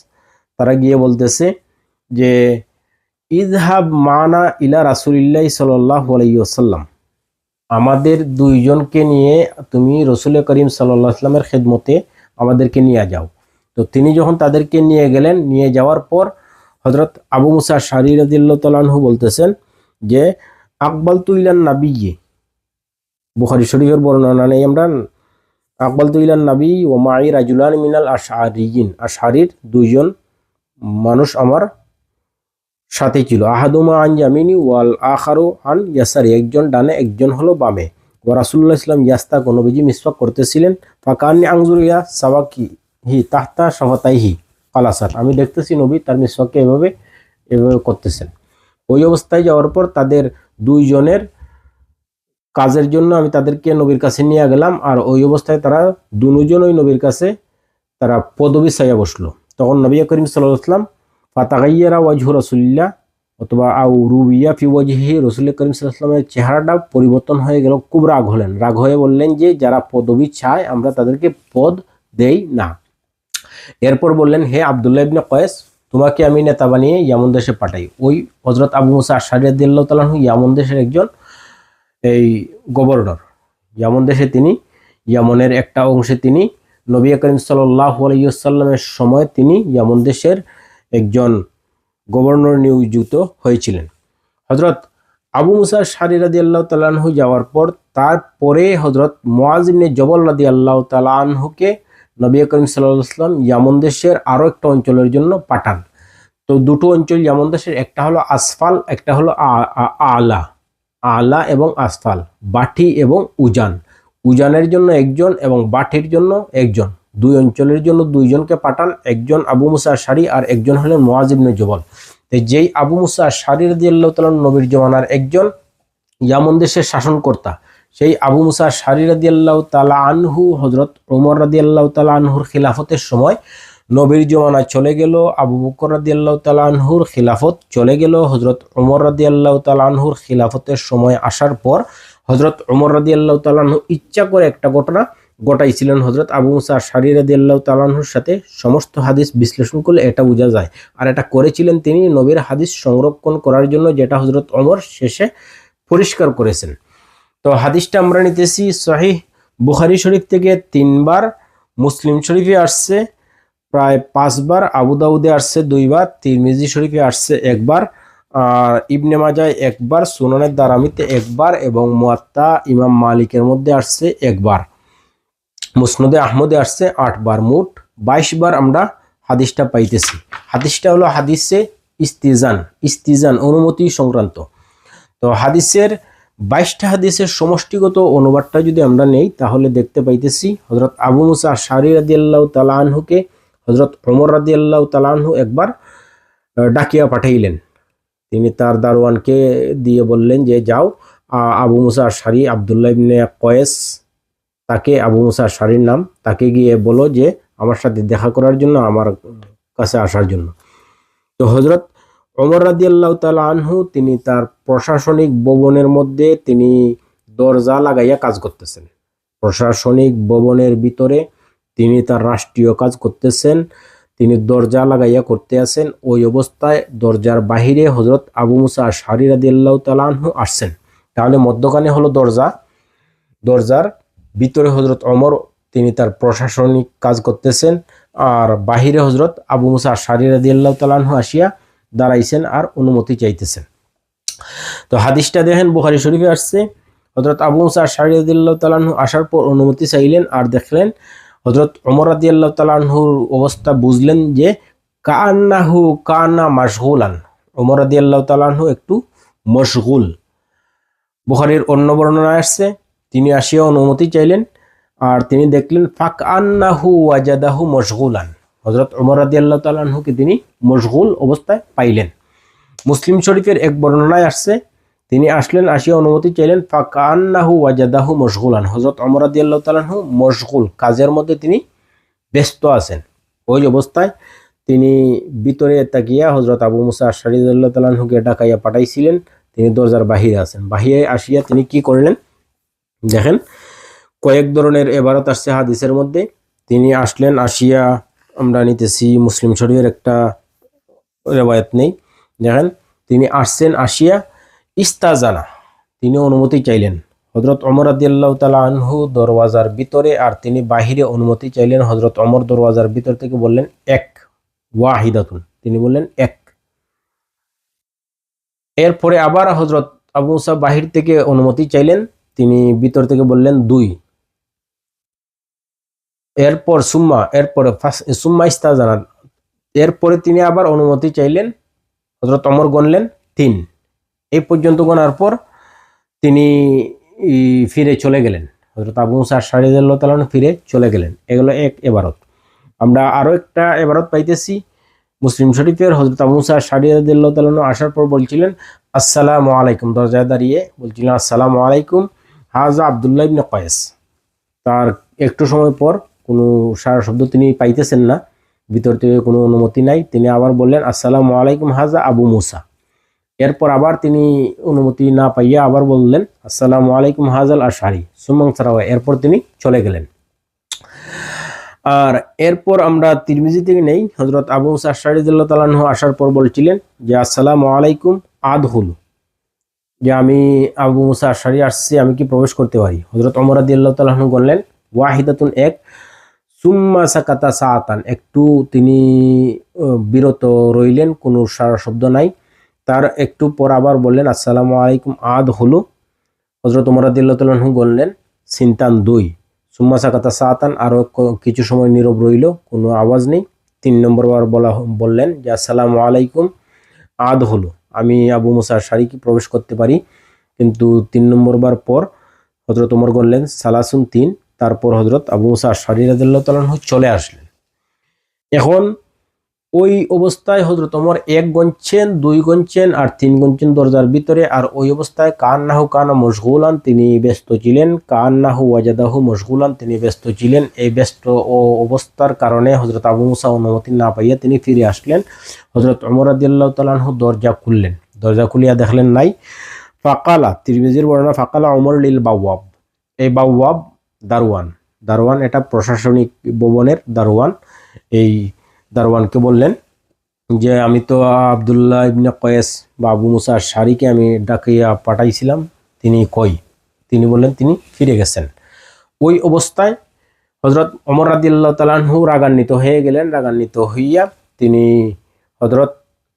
[SPEAKER 1] তারা গিয়ে বলতেছে যে ইযহাব মানা ইলা রাসূলিল্লাহি সাল্লাল্লাহু আলাইহি ওয়াসাল্লাম, আমাদের দুইজনকে নিয়ে তুমি রাসূল করিম সাল্লাল্লাহু আলাইহি ওয়াসাল্লামের খেদমতে আমাদেরকে নিয়ে যাও। তো তিনি যখন তাদেরকে নিয়ে গেলেন, নিয়ে যাওয়ার পর হযরত আবু মুসা আশআরী রাদিয়াল্লাহু তাআলা আনহু বলতেছেন যে আকবালতু ইলান নাবিয়্যি, বুখারী শরীফের বর্ণনা নেই আমরা, আকবালতু ইলান নাবী ওয়া মাই রাজুলান মিনাল আশআরিয়িন, আশআরীর দুইজন মানুষ আমার সাথে ছিল। আহাদুমা আন ইয়ামিনি ওয়াল আখারু আন ইয়াসারি, একজন ডানে একজন হলো বামে। ওয়া রাসূলুল্লাহ সাল্লাল্লাহু আলাইহি ওয়াসাল্লাম ইয়াস্তাকু, নবীজি মিসওয়াক করতেছিলেন। ফাকান্নি আনজুরু ইলা সাওয়াকিহি তাহতা শাফাতাইহি কালাসাত, আমি দেখতেছি নবী তার মিসওয়াককে এভাবে করতেছেন। ওই অবস্থায় যাওয়ার পর তাদের দুইজনের কাজের জন্য আমি তাদেরকে নবীর কাছে নিয়ে গেলাম। আর ওই অবস্থায় তারা দুজন ওই নবীর কাছে তারা পদবী চাইয়া বসলো। তখন নবী করিম সাল্লাল্লাহু আলাইহি ওয়াসাল্লাম ফাতাগাইয়ারা ওয়াজহু রাসূলিল্লাহ অথবা আউ রুবিয়া ফি ওয়াজহি, রাসূল করিম সাল্লাল্লাহু আলাইহি ওয়াসাল্লামের চেহারাটা পরিবর্তন হয়ে গেল, খুব রাগ হলেন। রাগ হয়ে বললেন যে যারা পদবি চায় আমরা তাদেরকে পদ দেই না। এরপর বললেন, হে আব্দুল্লাহ ইবনে কয়েস, তোমাকে আমি নেতা বানিয়ে ইয়ামন দেশে পাঠাই। ওই হযরত আবু মুসা আশআরী রাদিয়াল্লাহু তাআলা আনহু ইয়ামন দেশের একজন এই গভর্নর। ইয়ামন দেশে তিনি, ইয়ামনের একটা অংশে তিনি নবী করিম সাল্লাল্লাহু আলাইহি ওয়াসাল্লামের সময় তিনি ইয়ামন দেশের একজন গভর্নর নিয়োজিত হয়েছিলেন। হযরত আবু মুসা আশআরী রাদিয়াল্লাহু তাআলা আনহু যাওয়ার পর তারপরে হযরত মুআয ইবনে জবল রাদিয়াল্লাহু তাআলা আনহুকে নবী করিম সাল্লাল্লাহু আলাইহি ওয়াসাল্লাম ইয়ামন দেশের আরো একটা অঞ্চলের জন্য পাঠান। তো দুটো অঞ্চল ইয়ামন দেশের, একটা হলো আসফাল, একটা হলো আলা। আলা এবং আসফাল, বাটি এবং উজান। উজানের জন্য একজন এবং বাটির জন্য একজন, দুই অঞ্চলের জন্য দুইজনকে পাঠান, একজন আবু মুসা আশআরী আর একজন হলেন মুআয ইবনে জবল। তো যেই আবু মুসা আশআরী রাদিয়াল্লাহু তাআলা নবীর জমানার একজন ইয়ামন দেশের শাসনকর্তা, সেই আবু মুসা আশআরী রাদিয়াল্লাহু তাআলা আনহু হযরত ওমর রাদিয়াল্লাহু তাআলা আনহুর খিলাফতের সময় নবীর জমানা চলে গেল, আবু বকর রাদিয়াল্লাহু তাআলা আনহুর খিলাফত চলে গেল, হযরত ওমর রাদিয়াল্লাহু তাআলা আনহুর খিলাফতের সময় আসার পর হযরত ওমর রাদিয়াল্লাহু তাআলা আনহু ইচ্ছা করে একটা ঘটনা ঘটাইছিলেন হযরত আবু মুসা আশআরী রাদিয়াল্লাহু তাআলা আনহুর সাথে। সমস্ত হাদিস বিশ্লেষণ করলে এটা বোঝা যায়। আর এটা করেছিলেন তিনি নবীর হাদিস সংরক্ষণ করার জন্য, যেটা হযরত ওমর শেষে পরিষ্কার করেছেন। তো হাদিসটা আমরা নিতেছি সহিহ বুখারী শরীফ থেকে 3 বার, মুসলিম শরীফে আসছে প্রায় 5 বার, আবু দাউদে আসছে 2 বার, তিরমিজি শরীফে আসছে 1 বার, আর ইবনে মাজায় 1 বার, সুনানের দারামিতে 1 বার এবং মুয়াত্তা ইমাম মালিকের মধ্যে আসছে 1 বার, মুসনাদে আহমদে আসছে 8 বার। মোট 22 বার আমরা হাদিসটা পাইতেছি। হাদিসটা হলো হাদিসে ইস্তিজান অনুমতি সংক্রান্ত। তো হাদিসের 22টা হাদিসের সমষ্টিগত অনুবাদটা যদি আমরা নেই তাহলে দেখতে পাইতেছি হযরত আবু মুসা আশআরী রাদিয়াল্লাহু তাআলা আনহুকে হযরত ওমর রাদিয়াল্লাহু তাআলা আনহু একবার ডাকিয়া পাঠাইলেন। তিনি তার দারোয়ানকে দিয়ে বললেন যে যাও, আবু মুসা আশআরী আব্দুল্লাহ ইবনে কয়েস, তাকে আবু মুসা আশআরীর নাম, তাকে গিয়ে বলো যে আমার সাথে দেখা করার জন্য, আমার কাছে আসার জন্য। তো হযরত ওমর রাদিয়াল্লাহু তাআলা আনহু তিনি তার প্রশাসনিক ভবনের মধ্যে তিনি দরজা লাগাইয়া কাজ করতেছেন। প্রশাসনিক ভবনের ভিতরে তিনি তার রাষ্ট্রীয় কাজ করতেছেন, তিনি দরজা লাগাইয়া করতে আছেন। ওই অবস্থায় দরজার বাহিরে হযরত আবু মুসা আশআরী রাদিয়াল্লাহু তাআলা আনহু আসছেন। তাহলে মধ্যখানে হলো দরজা, দরজার ভিতরে হযরত ওমর তিনি তার প্রশাসনিক কাজ করতেছেন, আর বাহিরে হযরত আবু মুসা আশআরী রাদিয়াল্লাহু তাআলা আনহু আসিয়া দাঁড়াইছেন আর অনুমতি চাইতেছেন। তো হাদিসটা দেখেন বুখারী শরীফে আসছে, হযরত আবু মুসা আশআরী রাদিয়াল্লাহু তাআলা আনহু আসার পর অনুমতি চাইলেন, আর দেখলেন হযরত ওমর রাদিয়াল্লাহু তাআলা আনহুর অবস্থা বুঝলেন যে কান্না মাশগুলান, ওমর রাদিয়াল্লাহু তাআলা আনহু একটু মশগুল। বুখারীর অন্য বর্ণনায় আসছে তিনি আসিয়া অনুমতি চাইলেন, আর তিনি দেখলেন ফাকআন্নাহু ওয়াজাদাহু মশগুলান, হযরত ওমর রাদিয়াল্লাহু তাআলা আনহুকে তিনি মশগুল অবস্থায় পাইলেন। মুসলিম শরীফের এক বর্ণনায় আসছে তিনি আসলেন, আসিয়া অনুমতি চাইলেন, ফাকআন্নাহু ওয়াজাদাহু মশগুলান, হযরত ওমর রাদিয়াল্লাহু তাআলা আনহু মশগুল, কাজের মধ্যে তিনি ব্যস্ত আছেন। ওই অবস্থায় তিনি ভিতরে তাকিয়া হযরত আবু মুসা আশআরী রাদিয়াল্লাহু তাআলা আনহুকে ডাকাইয়া পাঠাইছিলেন। তিনি দরজার বাহিরে আছেন। বাহিরে আসিয়া তিনি কি করলেন দেখেন, কয়েক ধরনের ইবারত আসছে হাদিসের মধ্যে। তিনি আসলেন, আসিয়া আমরা নিতেছি মুসলিম শরীফের একটা রিওয়ায়াত নেই, দেখেন তিনি আসছেন, আসিয়া ইস্তাজানা, তিনি অনুমতি চাইলেন হযরত ওমর রাদিয়াল্লাহু তাআলা আনহু দরওয়াজার ভিতরে, আর তিনি বাহিরে অনুমতি চাইলেন। হযরত ওমর দরওয়াজার ভিতর থেকে বললেন এক, ওয়াহিদাতুন, তিনি বললেন এক। এরপরে আবার হযরত আবু মুসা বাহির থেকে অনুমতি চাইলেন, তিনি ভিতর থেকে বললেন 2। এরপর সুম্মা ইস্তাজানা, এরপরে তিনি আবার অনুমতি চাইলেন, হযরত ওমর গণলেন 3। এই পর্যন্ত গণার পর তিনি ফিরে চলে গেলেন। হযরত আবু মুসা আশআরী রাদিয়াল্লাহু তাআলা আনহু ফিরে চলে গেলেন। এগুলো এক ইবারত। আমরা আরো একটা ইবারত পাইতেছি মুসলিম শরীফের, হযরত আবু মুসা আশআরী রাদিয়াল্লাহু তাআলা আনহু আসার পর বলছিলেন আসসালামু আলাইকুম, দরজায় দাঁড়িয়ে বলছিলেন আসসালামু আলাইকুম, হাযা আব্দুল্লাহ ইবনে কয়েস। তার একটু সময় পর কোনো সারা শব্দ তিনি পাইতেছেন না, ভিতর থেকে কোনো অনুমতি নাই, তিনি আবার বললেন আসসালামু আলাইকুম, হাযা আবু মুসা। এরপর আবার তিনি অনুমতি না পাইয়া আবার বললেন আসসালামু আলাইকুম হাজাল আশারি সুম্মাং সারাওয়া, এরপর তিনি চলে গেলেন। আর এরপর আমরা তিরমিজি থেকে নেই, হযরত আবু মুসা আশআরী রাদিয়াল্লাহু তাআলা আনহু আসার পর বলছিলেন যে আসসালামু আলাইকুম আদখুলু, যে আমি আবু মুসা আশআরী আসছি, আমি কি প্রবেশ করতে পারি? হযরত ওমর রাদিয়াল্লাহু তাআলা আনহু বললেন ওয়াহিদাতুন, এক, সুম্মা সাকাতা সাআতান, একটু তিনি বিরত রইলেন, কোনো সারা শব্দ নাই। তার একটু পর আবার বললেন আসসালামু আলাইকুম আদখুলু। হযরত ওমর রাদিয়াল্লাহু তাআলা আনহু বললেন সিনতান, দুই, সুম্মা সাকাতা সাআতান, আরো কিছু সময় নীরব রইল, কোনো আওয়াজ নেই। 3 নম্বর বার বললেন যে আসসালামু আলাইকুম আদখুলু, আমি আবু মুসা আশআরী কি প্রবেশ করতে পারি? কিন্তু 3 নম্বর বার পর হযরত ওমর বললেন সালাসুন, 3। তারপর হযরত আবু মুসা আশআরী রাদিয়াল্লাহু তাআলা আনহু চলে আসলেন। এখন ওই অবস্থায় হযরত ওমর 1 গণছেন, 2 গণছেন আর 3 গণছেন দরজার ভিতরে। আর ওই অবস্থায় কান্নাহু কানা মশগুলান, তিনি ব্যস্ত ছিলেন। কান্নাহু ওয়াজাদাহু মশগুলান, তিনি ব্যস্ত ছিলেন। এই ব্যস্ত অবস্থার কারণে হযরত আবু মুসা অনুমতি না পাইয়া তিনি ফিরে আসলেন। হযরত ওমর রাদিয়াল্লাহু তাআলা আনহু দরজা খুললেন, দরজা খুলিয়া দেখলেন নাই। ফাকালা, তিরমিজির বর্ণনা, ফাকালা ওমর লিল বাওয়াব, এই বাওয়াব দারওয়ান, দারওয়ান এটা প্রশাসনিক ভবনের দারওয়ান। এই দারওয়ানকে বললেন যে আমি তো আব্দুল্লাহ ইবনে কয়েস বা আবু মুসা আশআরীকে আমি ডাকিয়া পাঠাইছিলাম, তিনি কই? তিনি বললেন তিনি ফিরে গেছেন। ওই অবস্থায় হযরত ওমর রাদিয়াল্লাহু তাআলা আনহু রাগান্বিত হয়ে গেলেন। রাগান্বিত হইয়া তিনি হযরত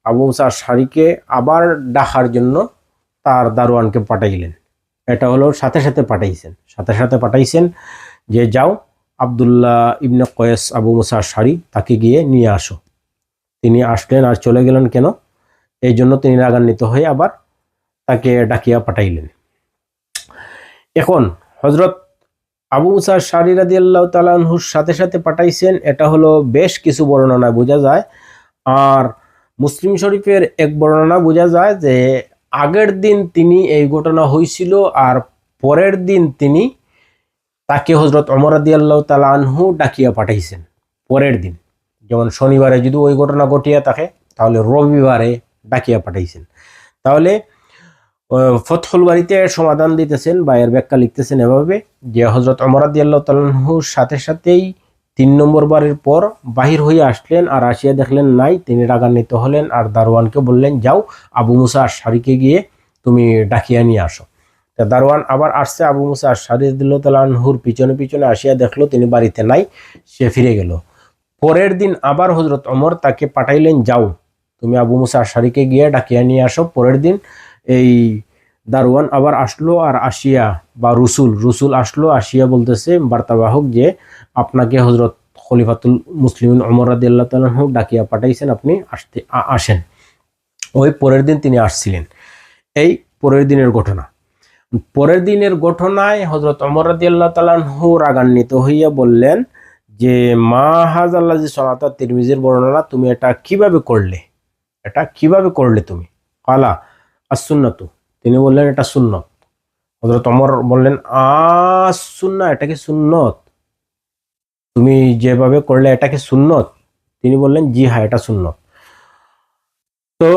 [SPEAKER 1] আবু মুসা আশআরীকে আবার ডাকার জন্য তার দারওয়ানকে পাঠাইলেন। এটা হলো সাথে সাথে পাঠাইছেন যে যাও আব্দুল্লাহ ইবনে কয়েস আবু মুসা আশআরী, তাকে গিয়ে নিয়ে আসো। তিনি আসলেন আর চলে গেলেন কেন? এই জন্য তিনি রাগান্বিত হয়ে আবার তাকে ডাকিয়া পাঠাইলেন। এখন হযরত আবু মুসা আশআরী রাদিয়াল্লাহু তাআলা আনহুর সাথে সাথে পাঠাইছেন, এটা হলো বেশ কিছু বর্ণনায় বোঝা যায়। আর মুসলিম শরীফের এক বর্ণনা বোঝা যায় যে আগের দিন তিনি এই ঘটনা হয়েছিল আর পরের দিন তিনি তাকে হযরত ওমর রাদিয়াল্লাহু তাআলা আনহু ডাকিয়া পাঠাইছেন পরের দিন। যেমন শনিবারে যদি ওই ঘটনা ঘটিয়া থাকে তাহলে রবিবারে ডাকিয়া পাঠাইছেন। তাহলে ফতহুল বারীতে সমাধান দিতেছেন বা এর ব্যাখ্যা লিখতেছেন এভাবে যে হযরত ওমর রাদিয়াল্লাহু তাআলা আনহুর সাথে সাথেই 3 নম্বর বারের পর বাহির হয়ে আসলেন আর আসিয়া দেখলেন নাই। তিনি রাগান্বিত হলেন আর দারওয়ানকে বললেন যাও আবু মুসা আশআরীকে গিয়ে তুমি ডাকিয়া নিয়ে আসো। দারওয়ান আবার আসছে, আবু মুসা আশআরী রাদিয়াল্লাহু তাআলা আনহুর পিছনে পিছনে আসিয়া দেখলো তিনি বাড়িতে নাই, সে ফিরে গেল। পরের দিন আবার হযরত ওমর তাকে পাঠাইলেন যাও তুমি আবু মুসা আশআরীকে গিয়ে ডাকিয়া নিয়ে আসো। পরের দিন এই দারওয়ান আবার আসলো আর আসিয়া বা রসুল আসলো, আসিয়া বলতেছে বার্তাবাহক যে আপনাকে হযরত খলিফাতুল মুসলিমিন ওমর রাদিয়াল্লাহু তাআলা আনহু ডাকিয়া পাঠাইছেন, আপনি আসেন। ওই পরের দিন তিনি আসছিলেন। এই পরের দিনের ঘটনা। পরের দিনের ঘটনায় হযরত ওমর রাদিয়াল্লাহু তাআলা আনহু রাগান্বিত হইয়া বললেন যে মা হাযাল্লাযী সনাতা, তিরমিজির বর্ণনা, তুমি এটা কিভাবে করলে তুমি? কালা as-সুন্নাতু, তিনি বললেন এটা সুন্নত। হযরত ওমর বললেন সুন্নাহ, এটা কি সুন্নত? তুমি যেভাবে করলে এটা কি সুন্নত? তিনি বললেন জি হ্যাঁ, এটা সুন্নত। তো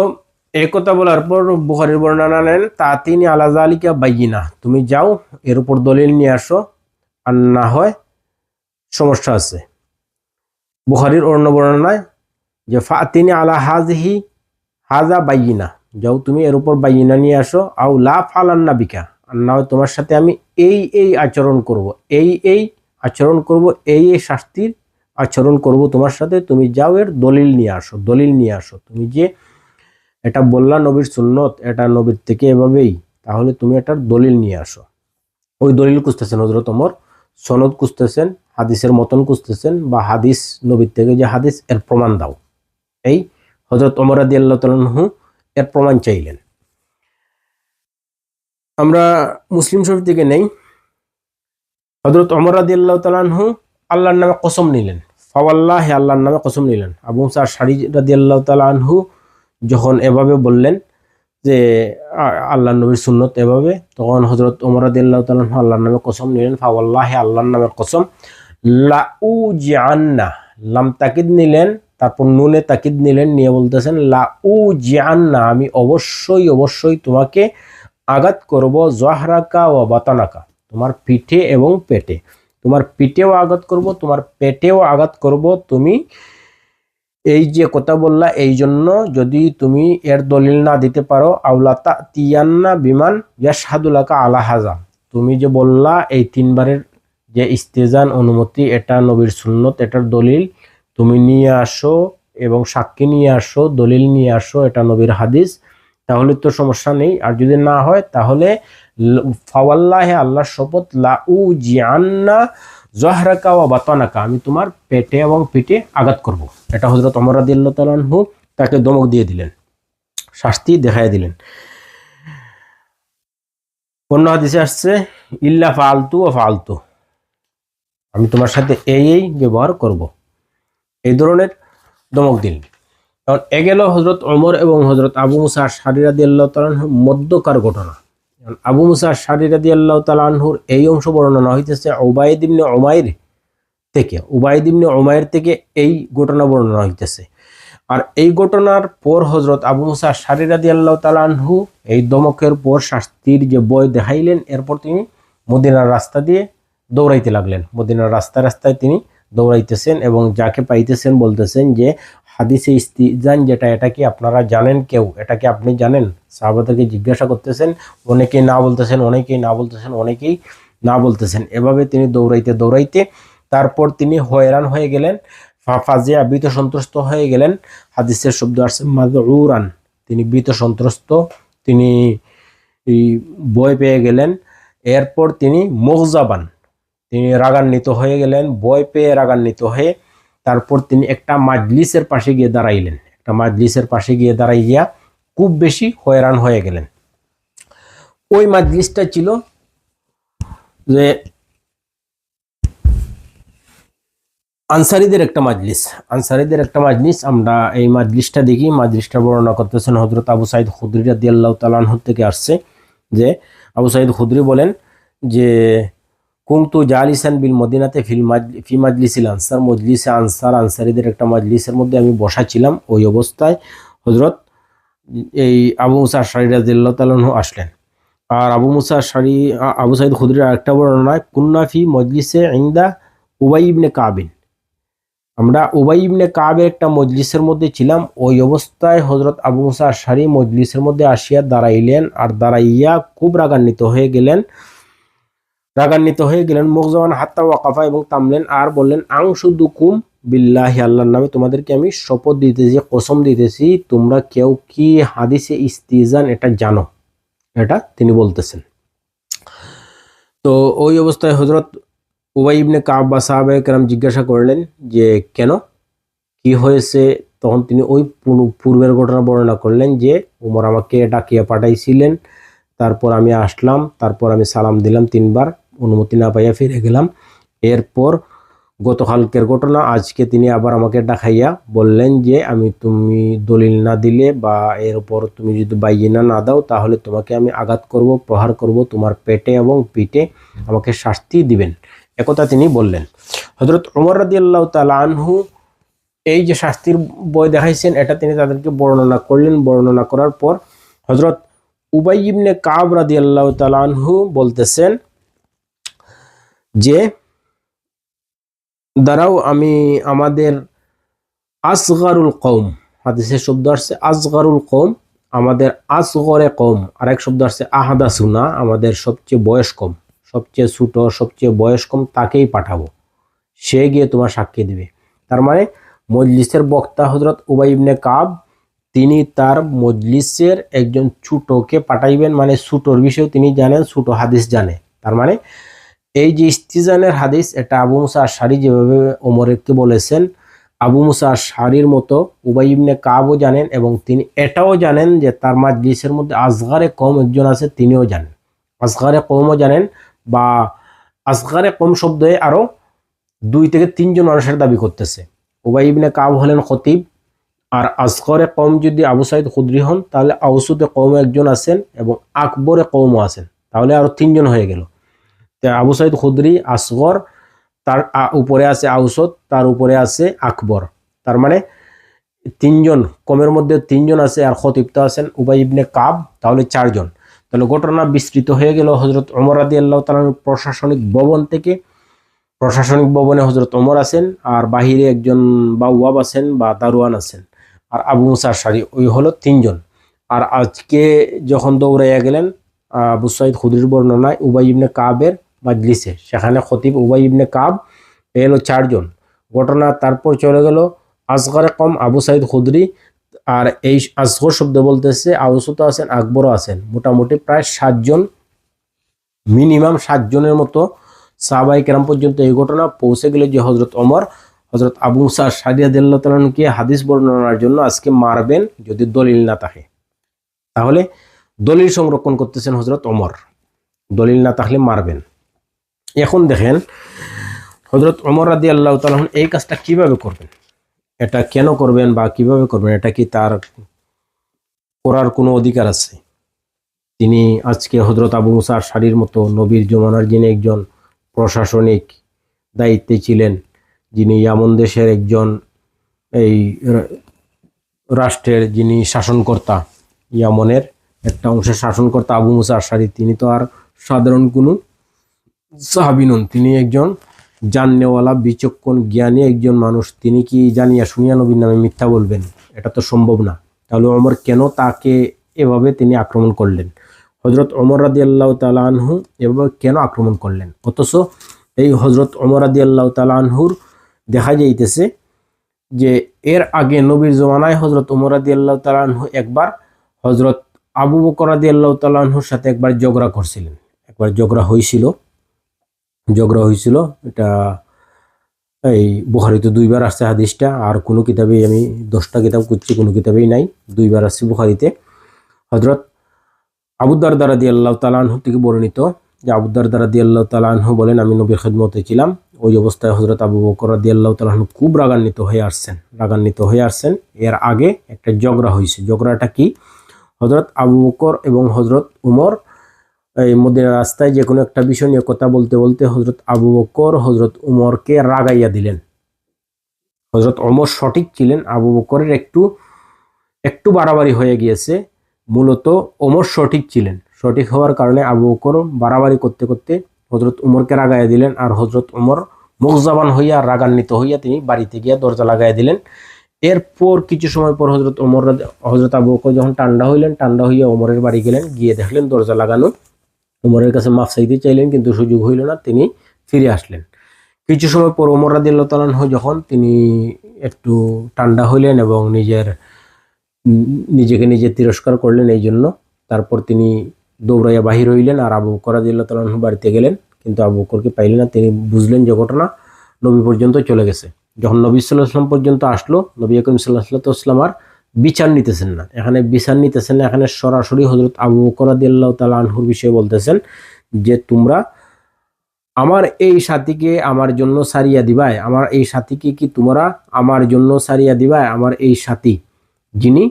[SPEAKER 1] এই কথা বলার পর বুখারীর বর্ণনা নেন তাতিনি আলা যালিকা বাইয়িনা, তুমি যাও এর উপর দলিল নিয়ে আসো, আর না হয় সমস্যা আছে। বুখারীর অন্য বর্ণনায় যে ফাতিনি আলা হাজা বাইয়িনা, যাও তুমি এর উপর বাইয়িনা নিয়ে আসো। আও লা ফালান্না বিকা, আর না হয় তোমার সাথে আমি এই আচরণ করব, এই আচরণ করব, এই শাস্তির আচরণ করব তোমার সাথে, তুমি যাও এর দলিল নিয়ে আসো। তুমি যে এটা বললা নবীর সুন্নত, এটা নবীর থেকে এভাবেই, তাহলে তুমি এটার দলিল নিয়ে আসো। ওই দলিল খুঁজতেছেন হযরত ওমর, সনদ খুঁজতেছেন, হাদিসের মতন খুঁজতেছেন, বা হাদিস নবীর থেকে যে হাদিস এর প্রমাণ দাও। এই হযরত ওমর রাদিয়াল্লাহু তাআলা আনহু এর প্রমাণ চাইলেন। আমরা মুসলিম শরীফ থেকে নেই, হযরত ওমর রাদিয়াল্লাহু তাআলা আনহু আল্লাহর নামে কসম নিলেন, ফাওয়াল্লাহি, আল্লাহর নামে কসম নিলেন। আবু মুসা আশআরী রাদিয়াল্লাহু তাআলা আনহু যখন এভাবে বললেন যে আল্লাহর নবীর সুন্নত এভাবে, তখন হযরত ওমর রাদিয়াল্লাহু তাআলা আনহু আল্লাহর নামে কসম নিলেন, ফাওয়াল্লাহি, আল্লাহর নামে কসম, লাউজিআন্না, লাম তাকিদ নিলেন তারপর নুনে তাকিদ নিলেন, নিয়ে বলতেছেন লা উ জিয়ান্না, আমি অবশ্যই অবশ্যই তোমাকে আঘাত করব, জহরাকা ও বাতানাকা, তোমার পিঠে এবং পেটে, তোমার পিঠেও আঘাত করব, তোমার পেটেও আঘাত করব। তুমি এই যে কথা বললা, এই জন্য যদি তুমি এর দলিল না দিতে পারো, আউলাতা তিয়ান্না বিমান ইয়াশহাদুলাকা আলা হাজা, তুমি যে বললা এই 3 বারের যে ইস্তেজান অনুমতি এটা নবীর সুন্নত, এটার দলিল তুমি নিয়ে আসো এবং সাক্ষী নিয়ে আসো, দলিল নিয়ে আসো, এটা নবীর হাদিস, তাহলে তো সমস্যা নেই। আর যদি না হয় তাহলে ফাওয়াল্লাহি, আল্লাহর শপথ, লা উ জিয়ান্না জহরাকা ওয়া বাতানাকা, আমি তোমার পেটে এবং পিঠে আঘাত করব। এটা হযরত ওমর রাদিয়াল্লাহু তাআলা আনহু তাকে ধমক দিয়ে দিলেন, শাস্তি দেখায় দিলেন। অন্য হাদিসে আসছে ইল্লা ফালতু ও ফালতু, আমি তোমার সাথে এই ব্যবহার করব, এই ধরনের ধমক দিলেন। কারণ এ গেল হযরত ওমর এবং হযরত আবু মুসা আশআরী রাদিয়াল্লাহু তাআলা আনহুর মধ্যকার ঘটনা। আবু মুসা আশআরী রাদিয়াল্লাহু তাআলা আনহুর এই অংশ বর্ণনা হইতেছে উবাইদ ইবনে উমাইর থেকে, উবাইদ ইবনে উমাইর থেকে এই ঘটনা বর্ণনা হইতেছে। আর এই ঘটনার পর হযরত আবু মুসা আশআরী রাদিয়াল্লাহু তাআলা আনহু এই দমকের পর শাস্তির যে ভয় দেখাইলেন, এরপর তিনি মদিনার রাস্তা দিয়ে দৌড়াইতে লাগলেন। মদিনার রাস্তায় রাস্তায় তিনি দৌড়াইতেছেন এবং যাকে পাইতেছেন বলতেছেন যে হাদিসে ইস্তিজান যেটা, এটা কি আপনারা জানেন কেউ? এটা কি আপনি জানেন? সাহাবাদেরকে জিজ্ঞাসা করতেছেন, অনেকেই না বলতেছেন, অনেকেই না বলতেছেন, অনেকেই না বলতেছেন। এভাবে তিনি দৌড়াইতে দৌড়াইতে তারপর তিনি হয়রান হয়ে গেলেন, ফাজিয়া, ভীত সন্ত্রস্ত হয়ে গেলেন। হাদিসের শব্দ আসছে মাযউরান, তিনি ভীত সন্ত্রস্ত, তিনি ভয় পেয়ে গেলেন। এরপর তিনি মুগজাবান, তিনি রাগান্বিত হয়ে গেলেন, ভয় পেয়ে রাগান্বিত হয়ে তারপর তিনি একটা মাজলিসের পাশে গিয়ে দাঁড়াইলেন, একটা মাজলিসের পাশে গিয়ে দাঁড়াইয়া খুব বেশি হয়রান হয়ে গেলেন। ওই মাজলিসটা ছিল যে আনসারীদের একটা মাজলিস, আনসারীদের একটা মাজলিস। আমরা এই মাজলিসটা দেখি, মাজলিসটা বর্ণনা করতেছেন হযরত আবু সাঈদ খুদরী রাদিয়াল্লাহু তাআলা আনহু থেকে আসছে যে আবু সাঈদ খুদরী বলেন যে কুনতু জালিসান বিল মদিনাতে ফি মাজলিসিল আনসার, মজলিসে আনসার, আনসারীদের একটা মাজলিসের মধ্যে আমি বসা ছিলাম। ওই অবস্থায় হযরত এই আবু মুসা আশআরী রাদিয়াল্লাহু তাআলা আনহু আসলেন। আর আবু মুসা আশআরী, আবু সাঈদ খুদরীর আরেকটা বর্ণনায় কুন্না ফি মজলিসে ইনদা উবাই ইবনে কাবিন, আমরা উবাই ইবনে কাবের একটা মজলিসের মধ্যে ছিলাম। ওই অবস্থায় হযরত আবু মুসা আশআরী মজলিসের মধ্যে আসিয়া দাঁড়াইলেন, আর দাঁড়াইয়া খুব রাগান্বিত হয়ে গেলেন, মুগজামান হাত্তা ওয়াকাফা, এবং থামলেন, আর বললেন আনশুদুকুম বিল্লাহি, আল্লাহর নামে তোমাদেরকে আমি শপথ দিতেছি, কসম দিতেছি, তোমরা কেউ কি হাদিসে ইস্তিজান এটা জানো? এটা তিনি বলতেছেন। তো ওই অবস্থায় হযরত উবাই ইবনে কাব বা সাহাবায়ে কেরাম জিজ্ঞাসা করলেন যে কেন, কি হয়েছে? তখন তিনি ওই পূর্বের ঘটনা বর্ণনা করলেন যে উমর আমাকে ডাকিয়া পাঠাইছিলেন, তারপর আমি আসলাম, তারপর আমি সালাম দিলাম 3 বার, অনুমতি না পাইয়া ফিরে গেলাম। এরপর গতকালকের ঘটনা, আজকে তিনি আবার আমাকে ডাকাইয়া বললেন যে তুমি দলিল না দিলে বা এর উপর তুমি যদি বাইয়িনা না দাও, তাহলে তোমাকে আমি আঘাত করব, প্রহার করব, তোমার পেটে এবং পিঠে আমাকে শাস্তি দিবেন, একথা তিনি বললেন। হযরত ওমর রাদিয়াল্লাহু তাআলা আনহু এই যে শাস্তির ভয় দেখাইছেন, এটা তিনি তাদেরকে বর্ণনা করলেন। বর্ণনা করার পর হযরত উবাই ইবনে কাব রাদিয়াল্লাহু তাআলা আনহু বলতেছেন যে দাঁড়াও, আমি আমাদের আসগারুল কওম, হাদিসের শব্দ আসছে আসগারুল কওম, আমাদের আসগরে কওম, আরেক শব্দ আসছে আহাদাসুনা, আমাদের সবচেয়ে বয়স কম, সবচেয়ে ছোট, সবচেয়ে বয়স কম, তাকেই পাঠাবো, সে গিয়ে তোমার সাক্ষী দিবে। তার মানে মজলিসের বক্তা হযরত উবাই ইবনে কাব, তিনি তার মজলিসের একজন ছোটকে পাঠাইবেন, মানে ছোটর বিষয়ে তিনি জানেন, ছোট হাদিস জানে। তার মানে এই যে ইস্তিজানের হাদিস, এটা আবু মুসা আশআরী যেভাবে ওমরকে বলেছেন, আবু মুসা আশআরীর মতো উবাই ইবনে কাবও জানেন, এবং তিনি এটাও জানেন যে তার মাজলিসের মধ্যে আসগারে কওম একজন আছে, তিনিও জানেন, আসগারে কওমও জানেন, বা আসগারে কওম শব্দে আরো 2 থেকে 3 জন মানুষের দাবি করতেছে। উবাই ইবনে কাব হলেন খতিব, আর আসগরে কওম যদি আবু সাঈদ খুদরী হন, তাহলে আউসুতে কওম একজন আছেন এবং আকবরে কওমও আছেন, তাহলে আরো 3 জন হয়ে গেল। আবু সাঈদ খুদরী আসগর, তার উপরে আছে আউসত, তার উপরে আছে আকবর। তার মানে তিনজন, কমের মধ্যে তিনজন আছে আর খতিব তো আছেন উবাই ইবনে কাব, তাহলে চারজন। তাহলে ঘটনা বিস্তৃত হয়ে গেল হজরত ওমর রাদিয়াল্লাহু তাআলা প্রশাসনিক ভবন থেকে। প্রশাসনিক ভবনে হজরত ওমর আছেন আর বাহিরে একজন বাওয়াব আছেন বা দারোয়ান আছেন আর আবু মুসা আশআরী, ওই হলো তিনজন। আর আজকে যখন দৌড়াইয়া গেলেন আবু সাঈদ খুদরির বর্ণনায় উবাই ইবনে কাবের মাজলিসে, সেখানে খতিব উবাই ইবনে কাব, এ হলো চারজন। ঘটনা তারপর চলে গেল আসগরে কম আবু সাঈদ খুদরি, আর এই আসগর শব্দ বলতেছে আউসুতো আছেন, আকবরও আছেন, মোটামুটি প্রায় 7 জন, মিনিমাম 7 জনের মতো সাহাবায়ে কেরাম পর্যন্ত এই ঘটনা পৌঁছে গেল যে হজরত ওমর হজরত আবু মুসা আশআরী রাদিয়াল্লাহু তাআলা আনহুকে হাদিস বর্ণনার জন্য আজকে মারবেন যদি দলিল না থাকে। তাহলে দলিল সংরক্ষণ করতেছেন হজরত ওমর, দলিল না থাকলে মারবেন। এখন দেখেন হজরত ওমর রাদিয়াল্লাহু তাআলা আনহু এই কাজটা কিভাবে করবেন, এটা কেন করবেন বা কিভাবে করবেন, এটা কি তার করার কোনো অধিকার আছে? তিনি আজকে হজরত আবু মুসা আশআরীর মতো নবীর জমানার যিনি একজন প্রশাসনিক দায়িত্বে ছিলেন, যিনি ইয়ামন দেশের একজন এই রাষ্ট্রের যিনি শাসনকর্তা, ইয়ামনের একটা অংশের শাসনকর্তা আবু মুসা আশআরী, তিনি তো আর সাধারণ কোনো সাহাবী নন, তিনি একজন জাননেওয়ালা বিচক্ষণ জ্ঞানী একজন মানুষ। তিনি কি জানিয়া শুনিয়া নবীর নামে মিথ্যা বলবেন? এটা তো সম্ভব না। তাহলে ওমর কেন তাকে এভাবে তিনি আক্রমণ করলেন? হজরত ওমর রাদিয়াল্লাহু তাআলা আনহু এভাবে কেন আক্রমণ করলেন? অথচ এই হজরত ওমর রাদিয়াল্লাহু তাআলা আনহুর দেখা যাইতেছে যে এর আগে নবীর জমানায় হজরত ওমর রাদিয়াল্লাহু তাআলা আনহু একবার হজরত আবু বকর রাদিয়াল্লাহু তাআলা আনহুর সাথে একবার ঝগড়া করছিলেন। একবার ঝগড়া হয়েছিল, এটা এই বুখারীতে 2বার আসছে হাদিসটা, আর কোনো কিতাবেই, আমি 10টা কিতাব খুঁজছি, কোনো কিতাবেই নাই, 2বার আসছে বুখারীতে। হজরত আবু দারদা রাদিয়াল্লাহু তাআলা আনহু থেকে বর্ণিত যে আবু দারদা রাদিয়াল্লাহু তাআলা আনহু বলেন, আমি নবীর খিদমতে ছিলাম, ওই অবস্থায় হজরত আবু বকর রাদিয়াল্লাহু তাআলা আনহু খুব রাগান্বিত হয়ে আসছেন। এর আগে একটা ঝগড়া হয়েছে। ঝগড়াটা কি? হজরত আবু বকর এবং হজরত উমর এই মদিনার রাস্তায় যে কোনো একটা বিষয় নিয়ে কথা বলতে বলতে হজরত আবু বকর হজরত উমরকে রাগাইয়া দিলেন। হজরত ওমর সঠিক ছিলেন, আবু বকরের একটু বাড়াবাড়ি হয়ে গিয়েছে। মূলত ওমর সঠিক ছিলেন, সঠিক হওয়ার কারণে আবু বকর বাড়াবাড়ি করতে করতে হজরত উমরকে রাগাইয়া দিলেন। আর হজরত উমর মুগজাবান হইয়া রাগান্বিত হইয়া তিনি বাড়িতে গিয়া দরজা লাগাইয়া দিলেন। এরপর কিছু সময় পর হজরত আবু বকর যখন ঠান্ডা হইয়া ওমরের বাড়ি গেলেন, গিয়ে দেখলেন দরজা লাগানো। ওমরের কাছে মাফ চাইতে চাইলেন, কিন্তু সুযোগ হইল না, তিনি ফিরে আসলেন। কিছু সময় পর ওমর রাদিয়াল্লাহু তাআলা আনহু যখন তিনি একটু ঠান্ডা হইলেন এবং নিজেকে নিজে তিরস্কার করলেন, এই জন্য তারপর তিনি দৌড়াইয়া বাহির হইলেন আর আবু বকর রাদিয়াল্লাহু তাআলা আনহু বাড়িতে গেলেন, কিন্তু আবু বকরকে পাইলেন না। তিনি বুঝলেন যে ঘটনা নবী পর্যন্ত চলে গেছে। যখন নবী সাল্লাল্লাহু আলাইহি ওয়াসাল্লাম পর্যন্ত আসলো, নবী আকরাম সাল্লাল্লাহু আলাইহি ওয়াসাল্লাম আর বিচার নিতেছেন না, এখানে সরাসরি হযরত আবু বকর রাদিয়াল্লাহু তাআলা আনহুর বিষয়ে বলতেছেন যে তোমরা আমার এই সাথীকে আমার জন্য সারিয়া দিবাই, আমার এই সাথীকে কি তোমরা আমার জন্য সারিয়া দিবাই? আমার এই সাথী যিনি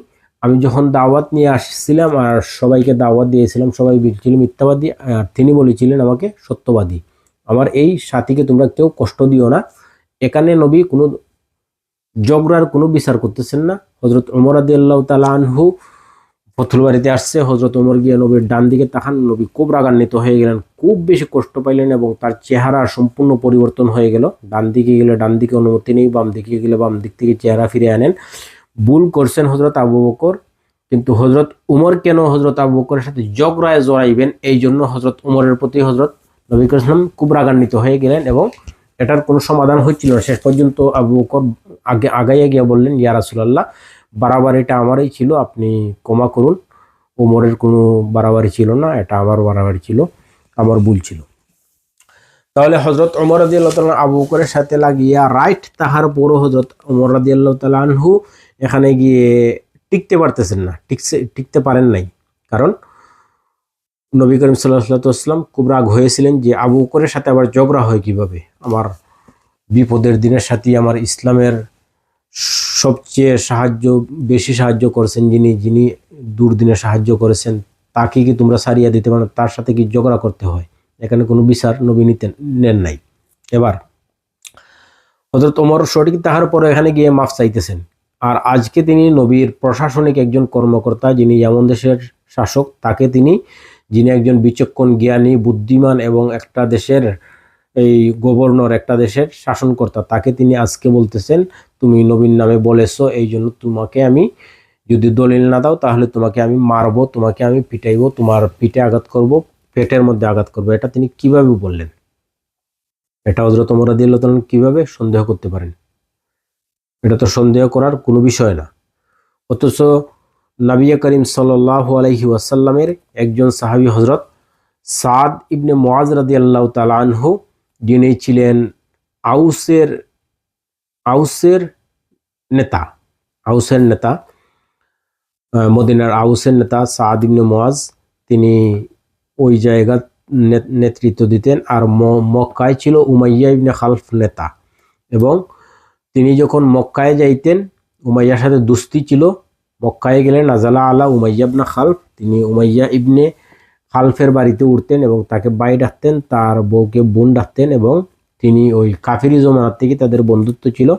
[SPEAKER 1] আমি যখন দাওয়াত নিয়ে আসছিলাম আর সবাইকে দাওয়াত দিয়েছিলাম, সবাই ছিল মিথ্যাবাদী আর তিনি বলেছিলেন আমাকে সত্যবাদী। আমার এই সাথীকে তোমরা কেউ কষ্ট দিও না। এখানে নবী কোনো ঝগড়ার কোনো বিচার করতেছেন না। হযরত ওমর রাদিয়াল্লাহু তাআলা আনহু ফতুল বাড়িতে আসছে, হযরত ওমর গিয়ে নবীর ডান দিকে তাকান, নবী খুব রাগান্বিত হয়ে গেলেন, খুব বেশি কষ্ট পাইলেন এবং তার চেহারা সম্পূর্ণ পরিবর্তন হয়ে গেল। ডান দিকে গেলে ডান দিকে অনুমতি নেই, বাম দিকে গেলে বাম দিক থেকে চেহারা ফিরে আনেন। ভুল করছেন হযরত আবু বকর, কিন্তু হযরত উমর কেন হযরত আবু বকরের সাথে ঝগড়ায় জড়াইবেন, এই জন্য হযরত উমরের প্রতি হযরত নবী করিম সাল্লাল্লাহু আলাইহি ওয়াসাল্লাম খুব রাগান্বিত হয়ে গেলেন এবং এটার কোনো সমাধান হচ্ছিল না। শেষ পর্যন্ত আবু বকর আগাইয়া গিয়ে বললেন, ইয়া রাসূলুল্লাহ, বাড়াবাড়িটা আমারই ছিল, আপনি ক্ষমা করুন। ওমরের কোনো বাড়াবাড়ি ছিল না, এটা আমার বাড়াবাড়ি ছিল, আমার ভুল ছিল। তাহলে হযরত ওমর রাদিয়াল্লাহু তাআলা আবু বকরের সাথে লাগিয়া রাইট, তাহার পরও হযরত ওমর রাদিয়াল্লাহু তাআলা আনহু এখানে গিয়ে টিকতে পারেন নাই। কারণ নবী করিম সাল্লাল্লাহু আলাইহি ওয়াসাল্লাম খুব রাগ হয়েছিলেন যে আবু বকরের সাথে আবার ঝগড়া হয় কিভাবে? আমার বিপদের দিনের সাথে আমার ইসলামের সবচেয়ে বেশি সাহায্য করেছেন যিনি দুর্দিনে সাহায্য করেছেন, তাকে কি তোমরা সারিয়া দিতে পারো? তার সাথে কি ঝগড়া করতে হয়? এখানে কোনো বিচার নবী নেন নাই। এবার হযরত ওমর সঠিক, তাহার পরে এখানে গিয়ে মাফ চাইতেছেন, আর আজকে তিনি নবীর প্রশাসনিক একজন কর্মকর্তা, যিনি এমন দেশের শাসক, তাকে তিনি, যিনি একজন বিচক্ষণ, জ্ঞানী, বুদ্ধিমান এবং একটা দেশের এই গভর্নর, একটা দেশের শাসনকর্তা, তাকে তিনি আজকে বলতেছেন তুমি নবীর নামে বলেছো, এই জন্য তোমাকে আমি, যদি দলিল না দাও তাহলে তোমাকে আমি মারবো, তোমাকে আমি পিটাইবো, তোমার পিঠে আঘাত করব, পেটের মধ্যে আঘাত করবো। এটা তিনি কিভাবে বললেন? এটা হযরত ওমর রাদিয়াল্লাহু তাআলা কিভাবে সন্দেহ করতে পারেন? এটা তো সন্দেহ করার কোনো বিষয় না। অথচ নবী করিম সাল্লাল্লাহু আলাইহি ওয়াসাল্লামের একজন সাহাবী হযরত সাদ ইবনে মুআজ রাদিয়াল্লাহু তাআলা আনহু, যিনি ছিলেন আউসের আউসের নেতা, আউসের নেতা, মদিনার আউসের নেতা সাদ ইবনে মুআজ, তিনি ওই জায়গার নেতৃত্ব দিতেন। আর মক্কায় ছিল উমাইয়া ইবনে খালফ নেতা, এবং তিনি যখন মক্কায় যাইতেন, উমাইয়ার সাথে দুস্তি ছিল, মক্কায় গেলে নাজালা আলা উমাইয়া ইবনে খালফ, তিনি উমাইয়া ইবনে খালফের বাড়িতে উঠতেন এবং তাকে ভাই ডাকতেন, তার বউকে বোন ডাকতেন, এবং তিনি ওই কাফিরি জমানার থেকে তাদের বন্ধুত্ব ছিল।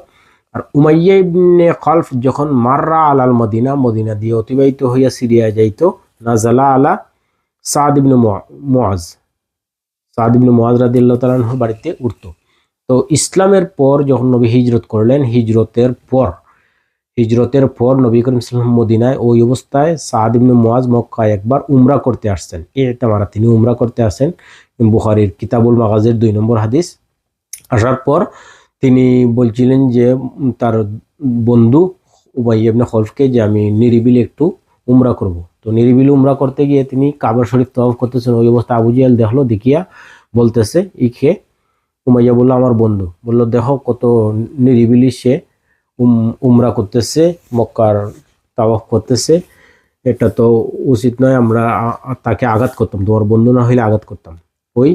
[SPEAKER 1] আর উমাইয়া ইবনে খালফ যখন মাররা আলাল মদিনা, মদিনা দিয়ে অতিবাহিত হইয়া সিরিয়া যাইত, নাজালা আলা সাদ ইবনে মুআজ, সাদ ইবনে মুআজ রাদিয়াল্লাহু তাআলা আনহুর বাড়িতে উঠত। তো ইসলামের পর যখন নবী হিজরত করলেন, হিজরতের পর নবী করিম সাল্লাল্লাহু আলাইহি ওয়াসাল্লাম মদিনায়, ওই অবস্থায় সাদ ইবনে মুআজ মক্কায় একবার উমরা করতে আসছেন। ইতামারা, তিনি উমরা করতে আসেন, বুখারীর কিতাবুল মাগাজির 2 নম্বর হাদিস। আসার পর তিনি বলছিলেন যে তার বন্ধু উমাইয়া ইবনে খালফকে, যে আমি নিরিবিলি একটু উমরা করব। তো নিরিবিলি উমরা করতে গিয়ে তিনি কাবা শরীফ তওয়াফ করতেছেন, ওই অবস্থা আবু জাহেল দেখলো, দেখিয়া বলতেছে, ইখে উমাইয়া বলল আমার বন্ধু, বলল দেখো কত নিরিবিলি সে উমরা করতেছে, মক্কার তাওয়াফ করতেছে, এটা তো উচিত নয়, আমরা তাকে আঘাত করতাম, তোমার বন্ধু না হইলে আঘাত করতাম। ওই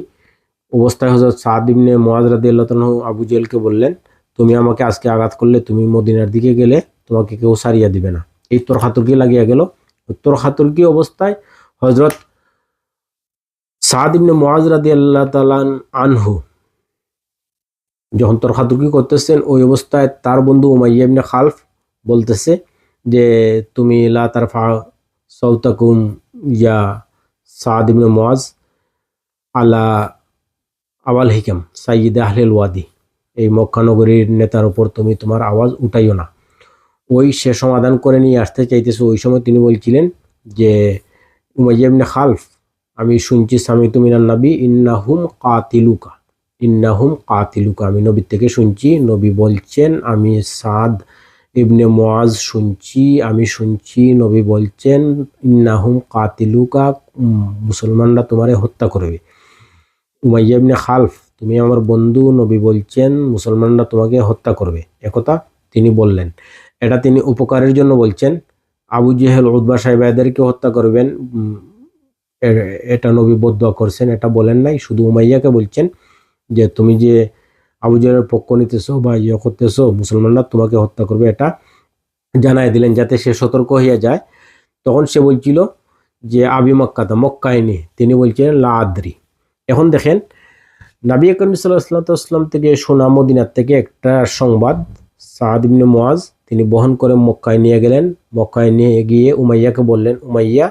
[SPEAKER 1] অবস্থায় হযরত সাদ ইবনে মুআজ রাদিয়াল্লাহু তাআলা আবু জাহেলকে বললেন, তুমি আমাকে আজকে আঘাত করলে, তুমি মদিনার দিকে গেলে তোমাকে কেউ সারিয়া দিবে না। এই তর্কাতর্কি লাগিয়া গেল। তর্কাতর্কি অবস্থায় হযরত সাদ ইবনে মুআজ রাদিয়াল্লাহু তাআলা আনহু যখন তর্কাতর্কি করতেছেন, ওই অবস্থায় তার বন্ধু উমাইয়া ইবনে খালফ বলতেছে যে তুমি লা তারফা সাউতাকুম ইয়া সাদ ইবনে মুআজ আলা আওয়াল হিকাম সাইয়্যিদ আহলিল ওয়াদি, এই মক্কা নগরীর নেতার উপর তুমি তোমার আওয়াজ উঠাইও না। ওই সে সমাধান করে নিয়ে আসতে চাইতেছে। ওই সময় তিনি বলছিলেন যে উমাইয়া ইবনে খালফ, আমি শুনছি সামিতু মিনান নবী ইন্নাহুম কাতিলুকা, আমি নবীর থেকে শুনছি, নবী বলছেন, আমি সাদ ইবনে মুআজ আমি শুনছি নবী বলছেন ইন্নাহুম কাতিলুকা, মুসলমানরা তোমারে হত্যা করবে। উমাইয়া ইবনে খালফ, তুমি আমার বন্ধু, নবী বলছেন মুসলমানরা তোমাকে হত্যা করবে, একথা তিনি বললেন। এটা তিনি উপকারের জন্য বলছেন। আবু জেহেল, উতবা সাহেবা এদেরকে হত্যা করবেন, এটা নবী বদদুয়া করছেন, এটা বলেন নাই। শুধু উমাইয়াকে বলছেন যে তুমি যে আবু জেহেলের পক্ষ নিতেছো বা ইয়ে করতেছো, মুসলমানরা তোমাকে হত্যা করবে, এটা জানাই দিলেন যাতে সে সতর্ক হইয়া যায়। তখন সে বলছিল যে আবি মক্কাতা, মক্কায় নেই, তিনি বলছিলেন লা আদ্রি। এখন দেখেন, নবী করিম সাল্লাল্লাহু আলাইহি ওয়াসাল্লাম থেকে শোনা মদিনার থেকে একটা সংবাদ সাদ ইবনে মুআজ তিনি বহন করে মক্কায় নিয়ে গেলেন। মক্কায় নিয়ে গিয়ে উমাইয়াকে বললেন, উমাইয়া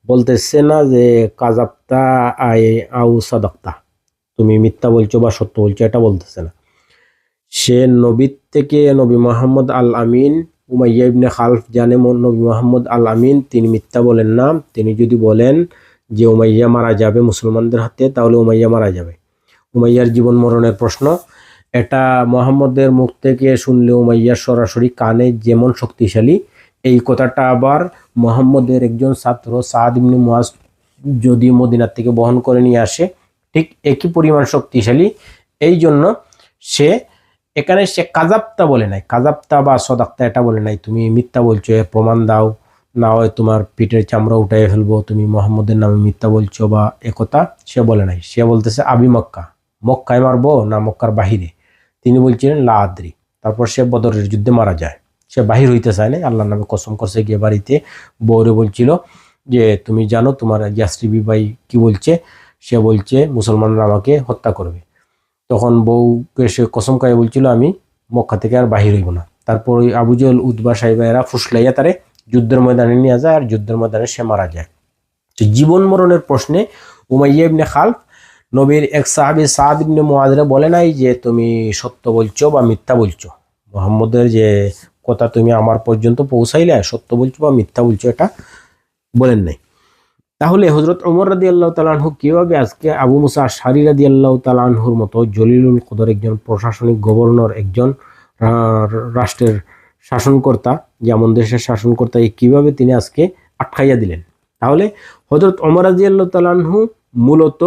[SPEAKER 1] বলতেছে না যে কাযাবতা আউ সাদাকতা, তুমি মিথ্যা বলছো বা সত্য বলছো, এটা বলতেছে না। সে নবীর থেকে, নবী মুহাম্মদ আল আমিন, উমাইয়া ইবনে খালফ জানে নবী মুহাম্মদ আল আমিন তিনি মিথ্যা বলেন না। তিনি যদি বলেন যে উমাইয়া মারা যাবে মুসলমানদের হাতে, তাহলে উমাইয়া মারা যাবে। উমাইয়ার জীবন মরণের প্রশ্ন, এটা মুহাম্মদের মুখ থেকে শুনলে উমাইয়ার সরাসরি কানে যেমন শক্তিশালী, এই কথাটা আবার মুহাম্মদের একজন ছাত্র সাদ ইবনে মুআজ যদি মদিনার থেকে বহন করে নিয়ে আসে, ঠিক একই পরিমাণ শক্তিশালী। এই জন্য সে এখানে সে কাযাবতা বলে নাই, কাযাবতা বা সদাক্তা এটা বলে নাই, তুমি মিথ্যা বলছো, প্রমাণ দাও, না হয় তোমার পিঠের চামড়া উঠাই ফেলবো, তুমি মুহাম্মদের নামে মিথ্যা বলছো, বা একথা সে বলে নাই। সে বলতেছে আবি মক্কা, মক্কায় মারবো না মক্কার বাহিরে। তিনি বলছিলেন লা আদ্রি। তারপর সে বদরের যুদ্ধে মারা যায়। সে বাহির হইতে চায় না, আল্লাহর নামে কসম করছে গিয়ে বাড়িতে বউরে বলছিল যে তুমি জানো তোমার ইয়াসরিবি ভাই কি বলছে, সে বলছে মুসলমানরা আমাকে হত্যা করবে। তখন বউকে সে কসম খাইয়ে বলছিল আমি মক্কা থেকে আর বাহির হইব না। তারপর ওই আবু জহল উতবা সাইবা এরা ফুসলাইয়া তারে যুদ্ধের ময়দানে নিয়ে যায় আর যুদ্ধের ময়দানে সে মারা যায়। তো জীবন মরণের প্রশ্নে উমাইয়া ইবনে খালফ নবীর এক সাহাবী সাদ ইবনে মুআযরে বলে নাই যে তুমি সত্য বলছো বা মিথ্যা বলছো, মুহাম্মদের যে কথা তুমি আমার পর্যন্ত পৌঁছাইলে সত্য বলছো বা মিথ্যা বলছো এটা বলেন নাই। তাহলে হযরত ওমর রাদিয়াল্লাহু তাআলা আনহু কিভাবে আজকে আবু মুসা আশআরী রাদিয়াল্লাহু তাআলা আনহুর মতো জলিলুল কদর একজন প্রশাসনিক গভর্নর, একজন রাষ্ট্রের শাসনকর্তা, যেমন দেশের শাসনকর্তা, কিভাবে তিনি আজকে আটকাইয়া দিলেন? তাহলে হযরত ওমর রাদিয়াল্লাহু তাআলা আনহু মূলত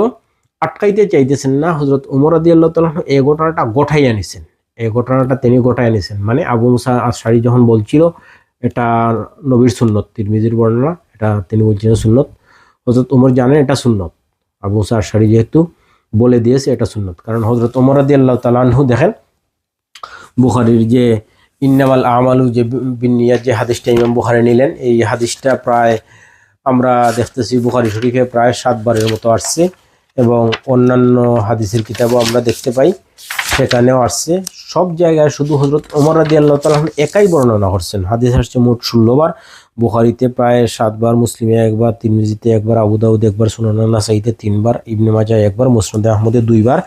[SPEAKER 1] আটকাইতে চাইতেছেন না, হযরত ওমর রাদিয়াল্লাহু তাআলা আনহু এই ঘটনাটা গঠাইয়া নিছেন। এই ঘটনাটা তিনি গঠাইয়া নিছেন, মানে আবু মুসা আশআরী যখন বলছিল এটা নবীর সুন্নত, তিরমিজির বর্ণনা, এটা তিনি বলছিলেন সুন্নত, হযরত ওমর জানেন এটা সুন্নত, আবু মুসা আশআরী যেহেতু বলে দিয়েছে এটা সুন্নত। কারণ হযরত ওমর রাদিয়াল্লাহু তাআলা আনহু দেখেন বুখারীর যে ইন্নামাল আমালু যে বিন্নিয়াত যে হাদিসটা ইমাম বুখারী নিলেন, এই হাদিসটা প্রায় আমরা দেখতেছি বুখারী শরীফে প্রায় 7 বারের মতো আসছে এবং অন্যান্য হাদিসের কিতাবও আমরা দেখতে পাই সেখানেও আসছে। সব জায়গায় শুধু হযরত ওমর রাদিয়াল্লাহু তাআলা একাই বর্ণনা করছেন। হাদিস আসছে মোট 16 বার, বুখারীতে প্রায় 7 বার, মুসলিমে 1 বার, তিরমিজিতে 1 বার, আবু দাউদ 1 বার, সুনান নাসাইতে 3 বার, ইবনে মাজাহ 1 বার, মুসনাদে আহমদে 2 বার।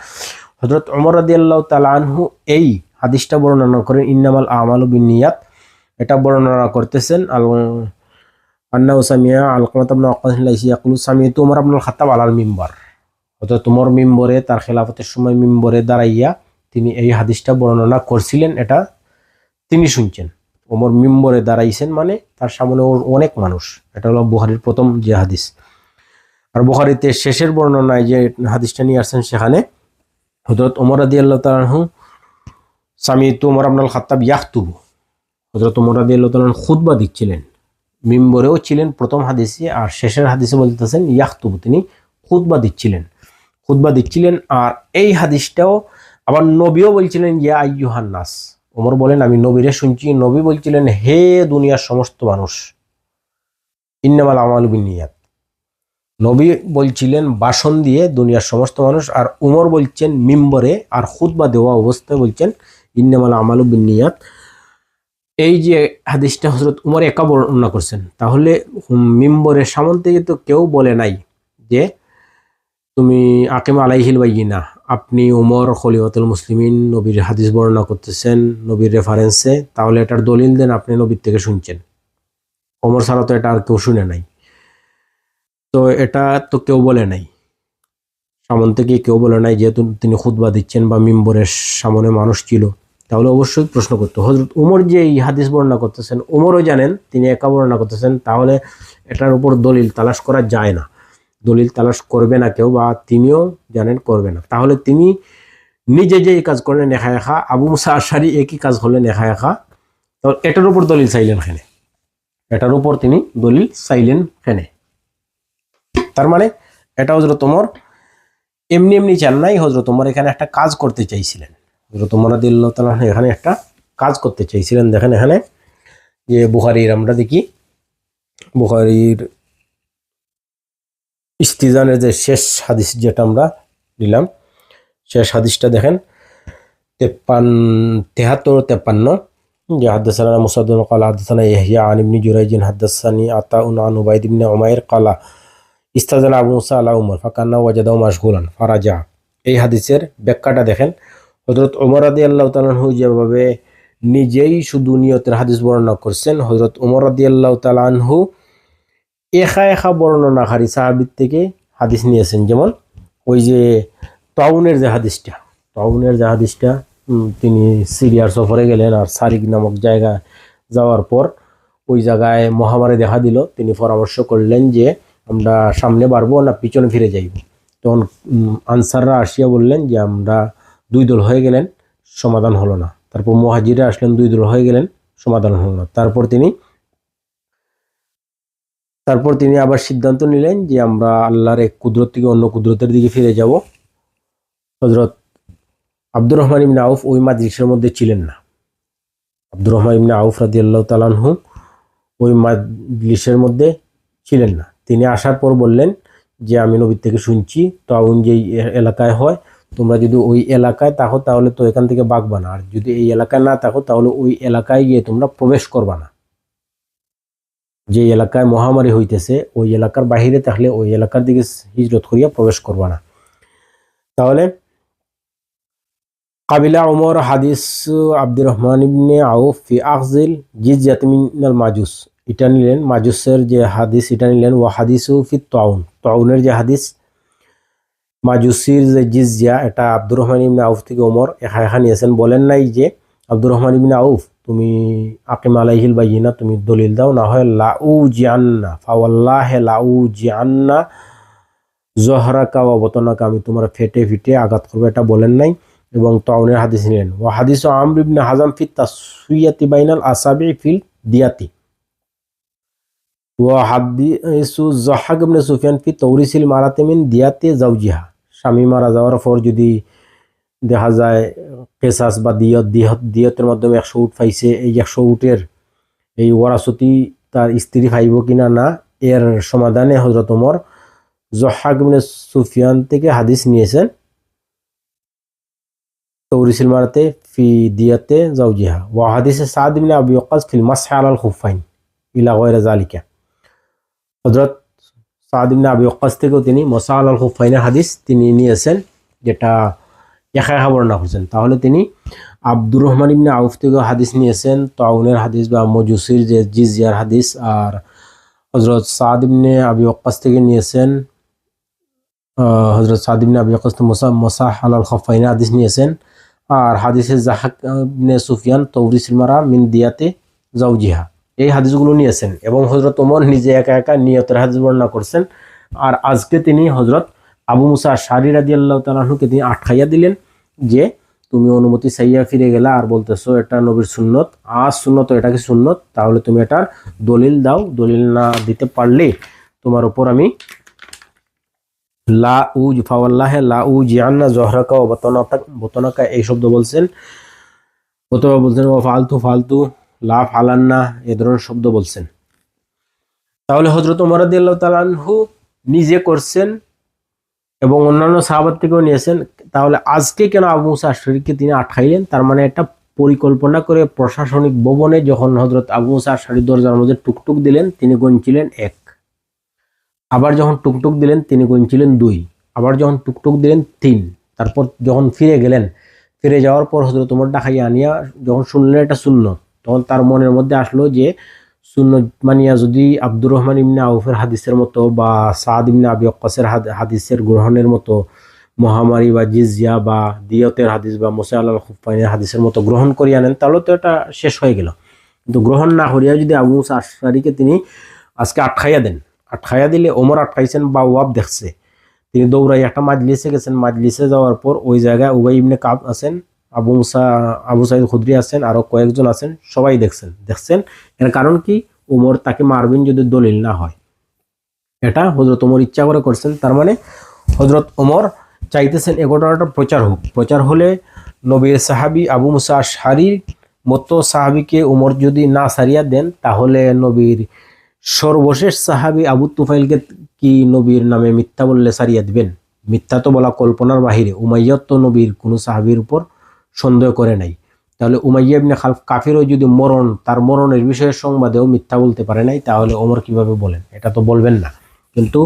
[SPEAKER 1] হযরত ওমর রাদিয়াল্লাহু তাআলা আনহু এই হাদিসটা বর্ণনা করেন ইন্নামাল আমালু বিন্নিয়াত, এটা বর্ণনা করতেছেন আন্নাহু সামিয়া আলকামাত ইবনে ওয়াক্কাস লাইসি ইয়াকুলু সামিআতু ওমর ইবনুল খাত্তাব আলাল মিম্বার। হযরত ওমর মিম্বরে তার খেলাফতের সময় মিম্বরে দাঁড়াইয়া তিনি এই হাদিসটা বর্ণনা করছিলেন, এটা তিনি শুনছেন। ওমর মিম্বরে দাঁড়াইছেন মানে তার সামনে অনেক মানুষ। এটা হলো বুখারীর প্রথম যে হাদিস। আর বুখারীতে শেষের বর্ণনায় যে হাদিসটা নিয়ে আসছেন সেখানে হযরত ওমর রাদিয়াল্লাহু তাআলা আনহু সামিআতু ওমর ইবনুল খাত্তাব ইয়াখতুবু, হযরত ওমর রাদিয়াল্লাহু তাআলা খুতবা দিচ্ছিলেন, মিম্বরেও ছিলেন প্রথম হাদিসে, আর শেষের হাদিসে বলতেছেন ইয়াখতুবু, তিনি খুতবা দিচ্ছিলেন। আর এই হাদিসটাও আবার নবীও বলছিলেন ইয়া আইয়ুহান নাস, ওমর বলেন আমি নবীরে শুনছি, নবী বলছিলেন হে দুনিয়ার সমস্ত মানুষ, ইন্নামাল আমালু বিন্নিয়াত। নবী বলছিলেন ভাষণ দিয়ে দুনিয়ার সমস্ত মানুষ, আর উমর বলছেন মিম্বরে আর খুতবা দেওয়া অবস্থায় বলছেন ইন্নামাল আমালু বিন্নিয়াত। এই যে হাদিসটা হযরত উমর একা বর্ণনা করছেন, তাহলে মিম্বরের সামন থেকে তো কেউ বলে নাই যে তুমি আকিম আলাইহিল বাইয়িনা, আপনি উমর খলিফাতুল মুসলিমিন নবীর হাদিস বর্ণনা করতেছেন নবীর রেফারেন্সে, তাহলে এটার দলিল দেন আপনি নবীর থেকে শুনছেন। ওমর ছাড়া তো এটা আর কেউ শুনে নাই, তো এটা তো কেউ বলে নাই, সামন থেকে কেউ বলে নাই, যেহেতু তিনি খুতবা দিচ্ছেন বা মিম্বরের সামনে মানুষ ছিল, তাহলে অবশ্যই প্রশ্ন করতো। হযরত উমর যে এই হাদিস বর্ণনা করতেছেন, উমরও জানেন তিনি একা বর্ণনা করতেছেন, তাহলে এটার উপর দলিল তালাশ করা যায় না, দলিল তালাশ করবে না কেউ, বা তিনিও জানেন করবে না। তাহলে তিনি নিজে যে কাজ করলেন একা একা, আবু মুসা আশআরী একই কাজ করলেন একা একা, তাহলে এটার উপর দলিল চাইলেন কেনে? এটার উপর তিনি দলিল চাইলেন কেনে? তার মানে এটা হযরত ওমর এমনি এমনি চান নাই, হযরত ওমর এখানে একটা কাজ করতে চাইছিলেন। হযরত ওমর রাদিয়াল্লাহু তাআলা এখানে একটা কাজ করতে চাইছিলেন। দেখেন এখানে যে বুখারীর আমরা দেখি, বুখারীর ইস্তিজানের যে শেষ হাদিস যেটা আমরা নিলাম, শেষ হাদিসটা দেখেন 73-53 যে হাদাসানা মুসাদ্দাদ ক্বালা হাদাসানা ইয়াহইয়া আন ইবনে জুরাইজ হাদাসানি আতাউন আন উবাইদ ইবনে উমাইর ক্বালা ইস্তাজানা আবু মুসা আলা উমর ফাকান্না ওয়াজাদাহু মাশগুলান ফারাজা। এই হাদিসের ব্যাখ্যাটা দেখেন, হযরত ওমর রাদিয়াল্লাহু তাআলা আনহু যেভাবে নিজেই শুধু নিয়তের হাদিস বর্ণনা করছেন, হযরত ওমর রাদিয়াল্লাহু তাআলা আনহু একা বর্ণনাকারী সাহাবীর থেকে হাদিস নিয়েছেন। যেমন ওই যে তাউনের যে হাদিসটা, তিনি সিরিয়ার সফরে গেলেন আর সারিক নামক জায়গায় যাওয়ার পর ওই জায়গায় মহামারী দেখা দিল, তিনি পরামর্শ করলেন যে আমরা সামনে বাড়বো না পিছনে ফিরে যাইব। তখন আনসাররা আসিয়া বললেন যে আমরা 2 দল হয়ে গেলেন, সমাধান হলো না। তারপর মুহাজিররা আসলেন, 2 দল হয়ে গেলেন, সমাধান হলো না। তারপর তিনি আবার সিদ্ধান্ত নিলেন যে আমরা আল্লাহর এক কুদরত থেকে অন্য কুদরতের দিকে ফিরে যাব। হযরত আব্দুর রহমান ইবনে আউফ ওই মাজলিসের মধ্যে ছিলেন না। আব্দুর রহমান ইবনে আউফ রাদিয়াল্লাহু তাআলা আনহু ওই মাজলিসের মধ্যে ছিলেন না। তিনি আসার পর বললেন যে আমি নবীর থেকে শুনছি, তাউন যেই এলাকায় হয় তোমরা যদি ওই এলাকায় থাকো তাহলে তো এখান থেকে ভাগবা না, আর যদি এই এলাকায় না থাকো তাহলে ওই এলাকায় গিয়ে তোমরা প্রবেশ করবা না। যে এলাকায় মহামারী হইতেছে ওই এলাকার বাহিরে থাকলে ওই এলাকার দিকে হিজরত করিয়া প্রবেশ করবা না। তাহলে কাবিলা ওমর হাদিস আব্দুর রহমান ইবনে আউফ ফি আখজিল জিজিয়াত মিনাল মাজুস, এটা নিলেন মাজুসের যে হাদিস এটা নিলেন। ওয়া হাদিসু ফি তাউন, তাউনের যে হাদিস মাজুসির যে জিজিয়া, এটা আব্দুর রহমান ইবনে আউফ থেকে ওমর একা নিয়েছেন। বলেন নাই যে আব্দুর রহমান ইবনে আউফ তুমি আকিম আলাইহিল বাইয়িনা, তুমি দলিল দাও, না হয় লাউ জিআন্না ফাওয়াল্লাহি লাউ জিআন্না জহরাকা ওয়া বতনাকা, আমি তোমার ফেটে ফিটে আঘাত করবো, এটা বলেন নাই। এবং তাউনের হাদিস নিলেন। ওয়া হাদিসু আমর ইবনে হাজাম ফি তাসফিয়াতি বাইনাল আসাবি ফিল দিয়াতি, ওয়া হাদিসু যাহাক ইবনে সুফিয়ান ফি তাওরিসিল মারাতি মিন দিয়াতি জাওজিহা, স্বামী মারা যাওয়ার পর যদি দেখা যায় কেসাস বা দিয়তের মাধ্যমে 100 উট পাইছে, এই 100 উটের এই ওয়ারাসতি তার স্ত্রী পাইব কিনা না, এর সমাধানে হযরত ওমর যাহাক ইবনে সুফিয়ান থেকে হাদিস নিয়েছেন তাওরিসিল মারাতে ফি দিয়াতে জাওজিহা। ওয়া হাদিসে সাদ ইবনে আবি ওয়াক্কাস ফিল মাসহি আলাল খুফাইন ইলা গায়রা যালিকা, হযরত সাদ ইবনে আবি ওয়াক্কাস থেকেও তিনি মাসহি আলাল খুফাইনের হাদিস তিনি নিয়েছেন, যেটা একা বর্ণনা করছেন। তাহলে তিনি আব্দুর রহমান ইবনে আউফ থেকেও হাদিস নিয়েছেন, তাউনের হাদিস বা মজুসির যে জিজিয়ার হাদিস, আর হযরত সাদ ইবনে আবি ওয়াক্কাস থেকে নিয়েছেন, হযরত সাদ ইবনে আবি ওয়াক্কাস মাসহি আলাল খুফাইনের হাদিস নিয়েছেন। আর হাদিসে যাহাক ইবনে সুফিয়ান তাওরিসিল মারা মিন দিয়াতে জাওজিহা, এই হাদিসগুলো নিয়েছেন। এবং হযরত ওমর নিজে একা একা নিয়তের হাদিস বর্ণনা করছেন। আর আজকে তিনি হযরত আবু মুসা আশআরী রাদিয়াল্লাহু তাআলা আনহুকে তিনি আটকাইয়া দিলেন যে তুমি অনুমতি চাইয়া ফিরে গেলা আর বলতেছো এটা নবীর সুন্নত, আজ সুন্নত, এটা কি সুন্নত, তাহলে তুমি এটার দলিল দাও, দলিল না দিতে পারলে তোমার উপর আমি লা উজ ফাওয়াল্লাহি লা উজিআন্না জহরাকা ওয়া বতনাকা এই শব্দ বলছেন, অথবা বলছেন ওয়া ফালতু লা ফালান্না, এই ধরনের শব্দ বলছেন। তাহলে হযরত ওমর রাদিয়াল্লাহু তাআলা আনহু নিজে করছেন এবং অন্যান্য সাহাবাত থেকেও নিয়েছেন। তাহলে আজকে কেন আবু মুসা আশআরীকে তিনি আটকাইলেন? তার মানে একটা পরিকল্পনা করে প্রশাসনিক ভবনে যখন হযরত আবু মুসা আশআরী দরজার মধ্যে টুকটুক দিলেন তিনি গুনছিলেন 1, আবার যখন টুকটুক দিলেন তিনি গুনছিলেন 2, আবার যখন টুকটুক দিলেন 3, তারপর যখন ফিরে গেলেন, ফিরে যাওয়ার পর হযরত ওমর ডাকাইয়া আনিয়া যখন শুনলেন এটা সুন্নত, তখন তার মনের মধ্যে আসলো যে সুন্নত মানিয়া যদি আব্দুর রহমান ইবনে আউফের হাদিসের মতো বা সাদ ইবনে আবি ওয়াক্কাসের হাদিসের গ্রহণের মতো মহামারী বা জিজিয়া বা দিয়তের হাদিস বা মুসা আলাল খুফাইনের হাদিসের মতো গ্রহণ করিয়া আনেন, তাহলে তো এটা শেষ হয়ে গেল। কিন্তু গ্রহণ না করিয়া যদি আবু মুসা আশআরীকে তিনি আজকে আটকাইয়া দেন, আটকাইয়া দিলে ওমর আটকাইছেন বা ওয়াব দেখছে, তিনি দৌড়াই একটা মাজলিসে গেছেন, মাজলিসে যাওয়ার পর ওই জায়গায় উবাই ইবনে কাব আছেন, আবু সাঈদ খুদরি আছেন, আরো কয়েকজন আছেন, সবাই দেখছেন। এর কারণ কি? ওমর তাকে মারবেন যদি দলিল না হয়, এটা হযরত ওমর ইচ্ছা করে করছেন। তার মানে হযরত ওমর চাইতেছেন এ ঘটনাটা প্রচার হোক, প্রচার হলে নবীর সাহাবী আবু মুসা আশআরীর মতো সাহাবীকে ওমর যদি না সারিয়া দেন, তাহলে নবীর সর্বশেষ সাহাবী আবু তুফাইলকে কি নবীর নামে মিথ্যা বললে সারিয়া দিবেন? মিথ্যা তো বলা কল্পনার বাহিরে। উমাইয়া তো নবীর কোনো সাহাবীর উপর সন্দেহ করে নাই, তাহলে উমাইয়া ইবনে খালফ কাফিরও যদি তার মরণের বিষয়ে সংবাদেও মিথ্যা বলতে পারে নাই, তাহলে ওমর কিভাবে বলেন? এটা তো বলবেন না। কিন্তু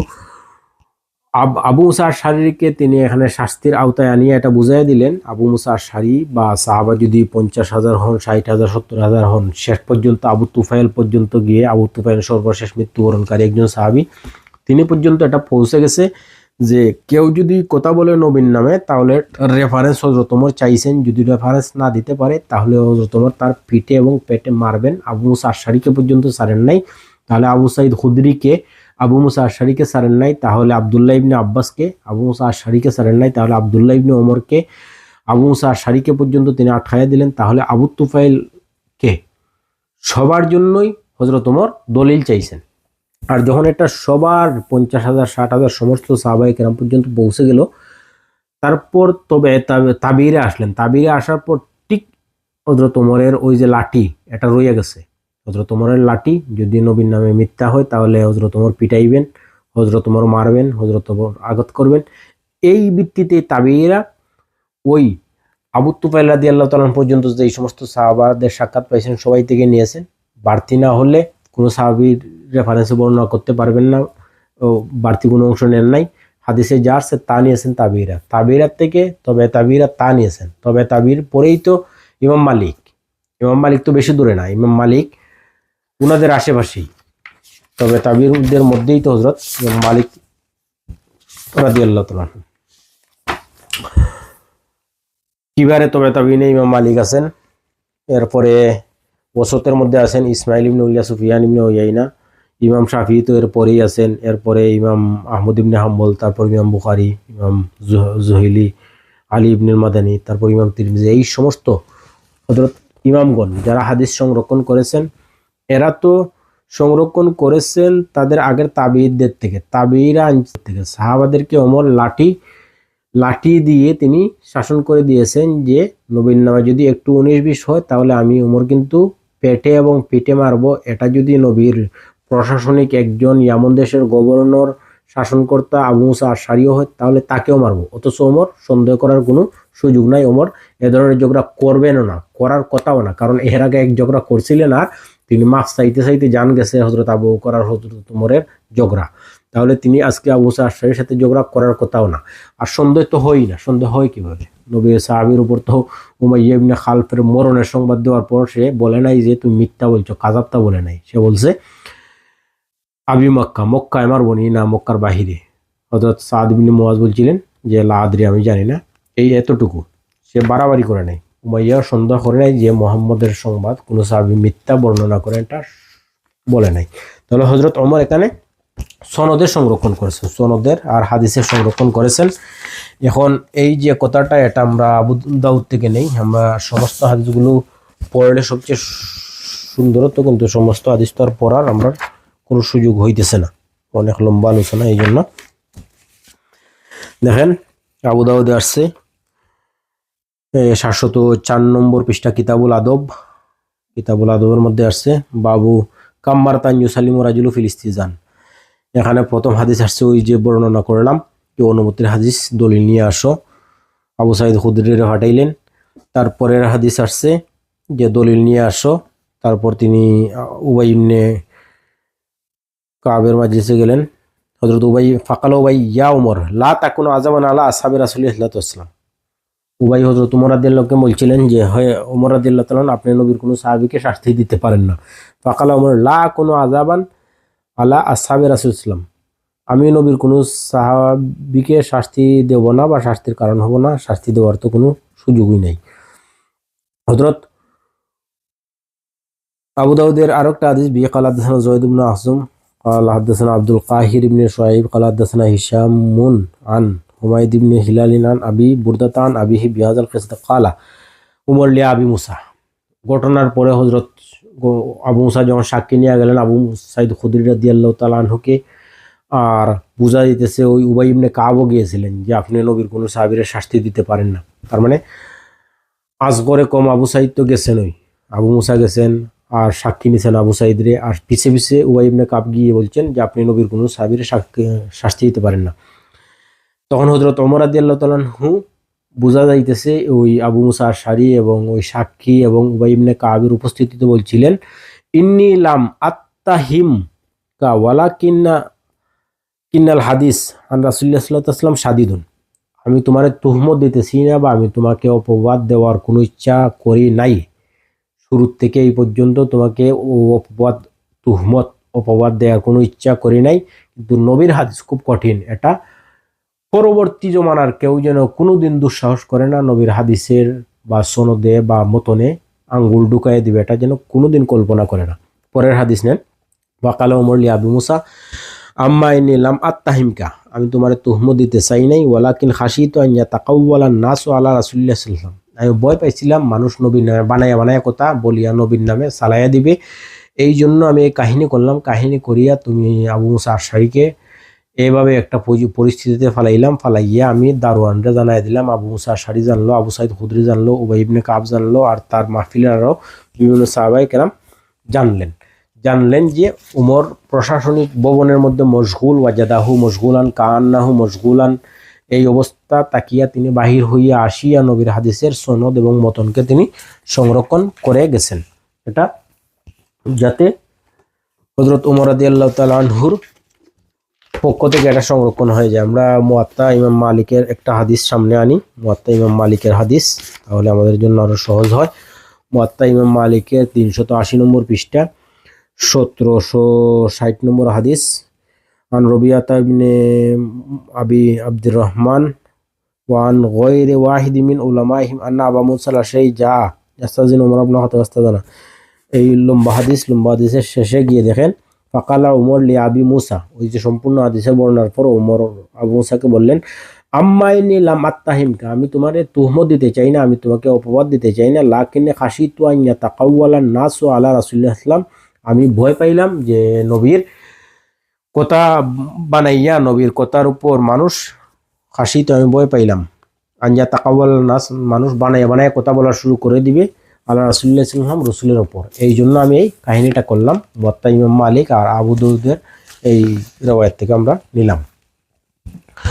[SPEAKER 1] আবু মুসা আশআরীকে তিনি এখানে শাস্তির আওতায় আনিয়ে এটা বুঝাই দিলেন, আবু মুসা আশআরী বা সাহাবা যদি 50,000 হন, 60,000, 70,000 হন, শেষ পর্যন্ত আবু তুফাইল পর্যন্ত গিয়ে, আবু তুফাইল সর্বশেষ মৃত্যুবরণকারী একজন সাহাবী, তিনি পর্যন্ত এটা পৌঁছে গেছে যে কেউ যদি কথা বলে নবীর নামে, তাহলে রেফারেন্স হযরত ওমর চাইছেন, যদি রেফারেন্স না দিতে পারে তাহলে হযরত ওমর তার পিঠে এবং পেটে মারবেন। আবু মুসা আশআরীকে পর্যন্ত ছাড়েন নাই, তাহলে আবু সাঈদ খুদরিকে আবু মুসা আশআরীকে ছাড়েন নাই, তাহলে আব্দুল্লাহ ইবনে আব্বাসকে আবু মুসা আশআরীকে ছাড়েন নাই, তাহলে আব্দুল্লাহ ইবনে ওমরকে আবু মুসা আশআরীকে পর্যন্ত তিনি আটকাইয়া দিলেন, তাহলে আবু তুফাইলকে সবার জন্যই হযরত ওমর দলিল চাইছেন। আর যখন এটা সবার 50,000, 60,000 সমস্ত সাহাবায়ে কেরাম পর্যন্ত পৌঁছে গেল, তারপর তবে তাবিরে আসলেন। তাবিরে আসার পর ঠিক হযরত ওমরের ওই যে লাঠি, এটা রইয়া গেছে। হযরত ওমরের লাঠি যদি নবীর নামে মিথ্যা হয়, তাহলে হযরত ওমর পিটাইবেন, হযরত ওমর মারবেন, হযরত ওমর আঘাত করবেন। এই ভিত্তিতে তাবিরা ওই আবু তুফাইল রাদিয়াল্লাহু তাআলা পর্যন্ত যে এই সমস্ত সাহাবাদের সাক্ষাৎ পাইছেন সবাই থেকে নিয়েছেন। বাড়তি না হলে কোনো সাহাবীর রেফারেন্সে বর্ণনা করতে পারবেন না, ও বাড়তি কোনো অংশ নেন নাই। হাদিসে যা আসছে তা নিয়েছেন তাবিরা, তাবিরার থেকে তবে তাবিরা তা নিয়েছেন। তবে তাবির পরেই তো ইমাম মালিক, ইমাম মালিক তো বেশি দূরে না, ইমাম মালিক উনাদের আশেপাশেই। তবে তাবিরদের মধ্যেই তো হযরত ইমাম মালিক রাদিয়াল্লাহু তাআলা। কিবারে তবে তাবিনে ইমাম মালিক আছেন। এরপরে ওসতের মধ্যে আছেন ইসমাইল ইবনে উলিয়া, সুফিয়ান ইবনে উয়াইনা, ইমাম শাফি তো এরপরেই আছেন। এরপরে ইমাম আহমদ ইবনে হাম্বল, তারপর ইমাম বুখারী, ইমাম জুহৈলি, আলী ইবনুল মাদানী, তারপর ইমাম তিরমিজি। এই সমস্ত হযরত ইমামগণ যারা হাদিস সংরক্ষণ করেছেন, এরা তো সংরক্ষণ করেছেন তাদের আগের তাবিঈদের থেকে, তাবিঈরা থেকে। সাহাবাদেরকে ওমর লাঠি দিয়ে তিনি শাসন করে দিয়েছেন যে নবীর নামে যদি একটু 19-20 হয় তাহলে আমি ওমর কিন্তু পেটে এবং পিঠে মারবো। এটা যদি নবীর প্রশাসনিক একজন ইয়ামন দেশের গভর্নর শাসনকর্তা আবু মুসা আশআরীও হয় তাহলে তাকেও মারবো। অথচ ওমর সন্দেহ করার কোনো সুযোগ নাই, ওমর এ ধরনের ঝগড়া করবেনও না, করার কথাও না। কারণ এর আগে এক ঝগড়া করছিলেন আর তিনি মাফ চাইতে চাইতে জান গেছে হযরত আবু বকর আর হযরত ওমরের ঝগড়া। তাহলে তিনি আজকে আবু মুসা আশআরীর সাথে ঝগড়া করার কথাও না। আর সন্দেহ তো হয়ই না, সন্দেহ হয় কিভাবে? নবীর সাহাবীর উপর তো উমাইয়া ইবনে খালফের মরণের সংবাদ দেওয়ার পর সে বলে নাই যে তুমি মিথ্যা বলছো, কাযাবতা বলে নাই। সে বলছে আবি মক্কা, মক্কায় মারবো নি না মক্কার বাহিরে। হযরত সাদ ইবনে মুআজ বলছিলেন যে লা আদরি, আমি জানি না। এই এতটুকু, সে বাড়াবাড়ি করে নাই। উমাইয়া সন্দেহ করে নাই যে মুহাম্মদের সংবাদ কোনো সাহাবী মিথ্যা বর্ণনা করে, এটা বলে নাই। তাহলে হযরত ওমর এখানে সনদের সংরক্ষণ করেছেন, সনদের আর হাদিসের সংরক্ষণ করেছেন। এখন এই যে কথাটা, এটা আমরা আবু দাউদ থেকে নেই। আমরা সমস্ত হাদিসগুলো পড়লে সবচেয়ে সুন্দরত্ব, কিন্তু সমস্ত হাদিস তো আর পড়ার আমরা কোনো সুযোগ হইতেছে না, অনেক লম্বা আলোচনা। এই জন্য দেখেন আবু দাউদে আসছে 704 নম্বর পৃষ্ঠা, কিতাবুল আদব। কিতাবুল আদবের মধ্যে আসছে বাবু কাম্মার তান ইউসালিমু রাজুলু ফিল ইস্তিজান। এখানে প্রথম হাদিস আসছে ওই যে বর্ণনা করলাম, যে অনুমতির হাদিস, দলিল নিয়ে আসো। আবু সাঈদ খুদরিরে ফাটাইলেন। তারপরের হাদিস আসছে যে দলিল নিয়ে আসো। তারপর তিনি উবাই ইবনে কাবের মাজলিসে গেলেন। হযরত উবাই ফাকাল উবাই ইয়া উমর লা তাকুনু আযাবান আলা আসহাবি রাসূলিল্লাহি সাল্লাল্লাহু আলাইহি ওয়াসাল্লাম। উবাই হযরত উমর রাদিয়াল্লাহুকে বলছিলেন যে হয় উমর রাদিয়াল্লাহু তাআলা, আপনি নবীর কোনো সাহাবীকে শাস্তি দিতে পারেন না। ফাকাল উমর লা কুনু আযাবান আলা আসহাবি রাসূলিল্লাহ, আমি নবীর কোনো সাহাবীকে শাস্তি দেব না বা শাস্তির কারণ হব না, শাস্তি দেওয়ার তো কোনো সুযোগই নাই। হযরত আবু দাউদের আরেকটা হাদিস, বি ক্বালা হাদাসানা যায়েদ ইবনে আহজাম قال حدثنا عبد القاهر بن شعيب قال حدثنا هشام عن حميد بن هلال عن أبي بردة عن أبيه بهذا القصة قال উমর লিয়া আবি মুসা। ঘটনার পরে হযরত আবু মুসা যখন সাক্ষী নিয়ে গেলেন আবু সাঈদ খুদরি রাদিয়াল্লাহু তাআলা আনহুকে, আর বুঝা দিতেছে ওই উবাই ইবনে কাবও গিয়েছিলেন যে আপনি নবীর কোনো সাহাবীর শাস্তি দিতে পারেন না। তার মানে আজগরে কম আবু সাঈদ তো গেছেন, ওই আবু মুসা গেছেন আর সাক্ষী নিছেন আবু সাঈদ রে, আর পিছে পিছে উবাই ইবনে কাব গিয়ে বলছেন যে আপনি নবীর কোনো সাহাবীর শাস্তি দিতে পারেন না। তখন হযরত ওমর রাদিয়াল্লাহু তাআলা আনহু বোঝা যাইতেছে ওই আবু মুসা আশআরী এবং ওই সাক্ষী এবং উবাই ইবনে কাবের উপস্থিতিতে বলছিলেন ইন্নী লাম আত্তাহিম কা কিন্নাল হাদিস আন রাসূলুল্লাহ সাল্লাল্লাহু আলাইহি ওয়াসাল্লাম শাদীদুন, আমি তোমার তুহমত দিতেছি না বা আমি তোমাকে অপবাদ দেওয়ার কোনো ইচ্ছা করি নাই। শুরু থেকে এই পর্যন্ত তোমাকে অপবাদ দেওয়ার কোনো ইচ্ছা করি নাই, কিন্তু নবীর হাদিস খুব কঠিন। এটা পরবর্তী জমানার কেউ যেন কোনোদিন দুঃসাহস করে না নবীর হাদিসের বা সনদে বা মতনে আঙ্গুল ঢুকায় দিবে, এটা যেন কোনোদিন কল্পনা করে না। পরের হাদিস নেন, ওয়াকালা উমর লি আবি মুসা আম্মা ইন্নী লাম আত্তাহিমকা, আমি তোমার তুহমত দিতে চাই নাই, ওয়ালাকিন খাশিতু আন ইয়াতাকাওয়ালান নাসু আলা রাসূলিল্লাহ সাল্লাল্লাহু আলাইহি ওয়াসাল্লাম, আমি ভয় পাইছিলাম মানুষ নবীর নামে বানায়া কথা বলিয়া নবীর নামে চালাইয়া দিবে। এই জন্য আমি এই কাহিনী করলাম। কাহিনী করিয়া তুমি আবু মুসা আশআরীকে এইভাবে একটা পরিস্থিতিতে ফালাইয়া আমি দারোয়ানরে জানাই দিলাম। আবু মুসা আশআরী জানলো, আবু সাঈদ খুদরি জানলো, উবাই ইবনে কাব জানলো, আর তার মাহফিলের আরও বিভিন্ন সাহাবায়ে কেরাম জানলেন যে উমর প্রশাসনিক ভবনের মধ্যে মশগুল, ওয়াজাদাহু মশগুলান কান্নাহু মশগুলান এই অবস্থা তাকিয়া তিনি বাহির হইয়া আসিয়া নবীর হাদিসের সনদ এবং মতনকে তিনি সংরক্ষণ করে গেছেন, এটা যাতে হযরত ওমর রাদিয়াল্লাহু তাআলা আনহুর পক্ষ থেকে এটা সংরক্ষণ হয়ে যায়। আমরা মুয়াত্তা ইমাম মালিকের একটা হাদিস সামনে আনি, মুয়াত্তা ইমাম মালিকের হাদিস, তাহলে আমাদের জন্য আরো সহজ হয়। মুয়াত্তা ইমাম মালিকের 380 নম্বর পৃষ্ঠা 1760 নম্বর হাদিস। আন রবিয়াতা ইবনে আবি আব্দুর রহমান ওয়ান গায়রি ওয়াহিদ মিন উলামাইহিম আন্না আবু মুসা আল-আশআরী যা ইয়াস্তাযিন ওমর ইবনে খাত্তাব ইস্তাযানা। এই লম্বা হাদিসের শেষে গিয়ে দেখেন ফাকালা উমর লি আবি মুসা, ওই যে সম্পূর্ণ হাদিসের বর্ণনার পর উমর আবু মুসাকে বললেন আম্মাইনি লাম আত্তাহিমকা, আমি তোমারে তুহমত দিতে চাই না, আমি তোমাকে অপবাদ দিতে চাই না, লাকিন্নী খাশিতু আন ইয়াতাকাওয়ালান নাসু আলা রাসূলিল্লাহ সাল্লাল্লাহু আলাইহি ওয়াসাল্লাম, আমি ভয় পাইলাম যে নবীর কথা বানাইয়া নবীর কথার উপর মানুষ, খাসিত আমি ভয় পাইলাম আন ইয়াতাকাওয়ালান নাস, মানুষ বানাইয়া কথা বলা শুরু করে দিবে আল্লাহ রাসূলুল্লাহ সাল্লাল্লাহু আলাইহি ওয়াসাল্লাম রসুলের ওপর। এই জন্য আমি এই কাহিনীটা করলাম। মুয়াত্তা ইমাম মালিক আর আবু দাউদের এই রিওয়ায়াত থেকে আমরা নিলাম।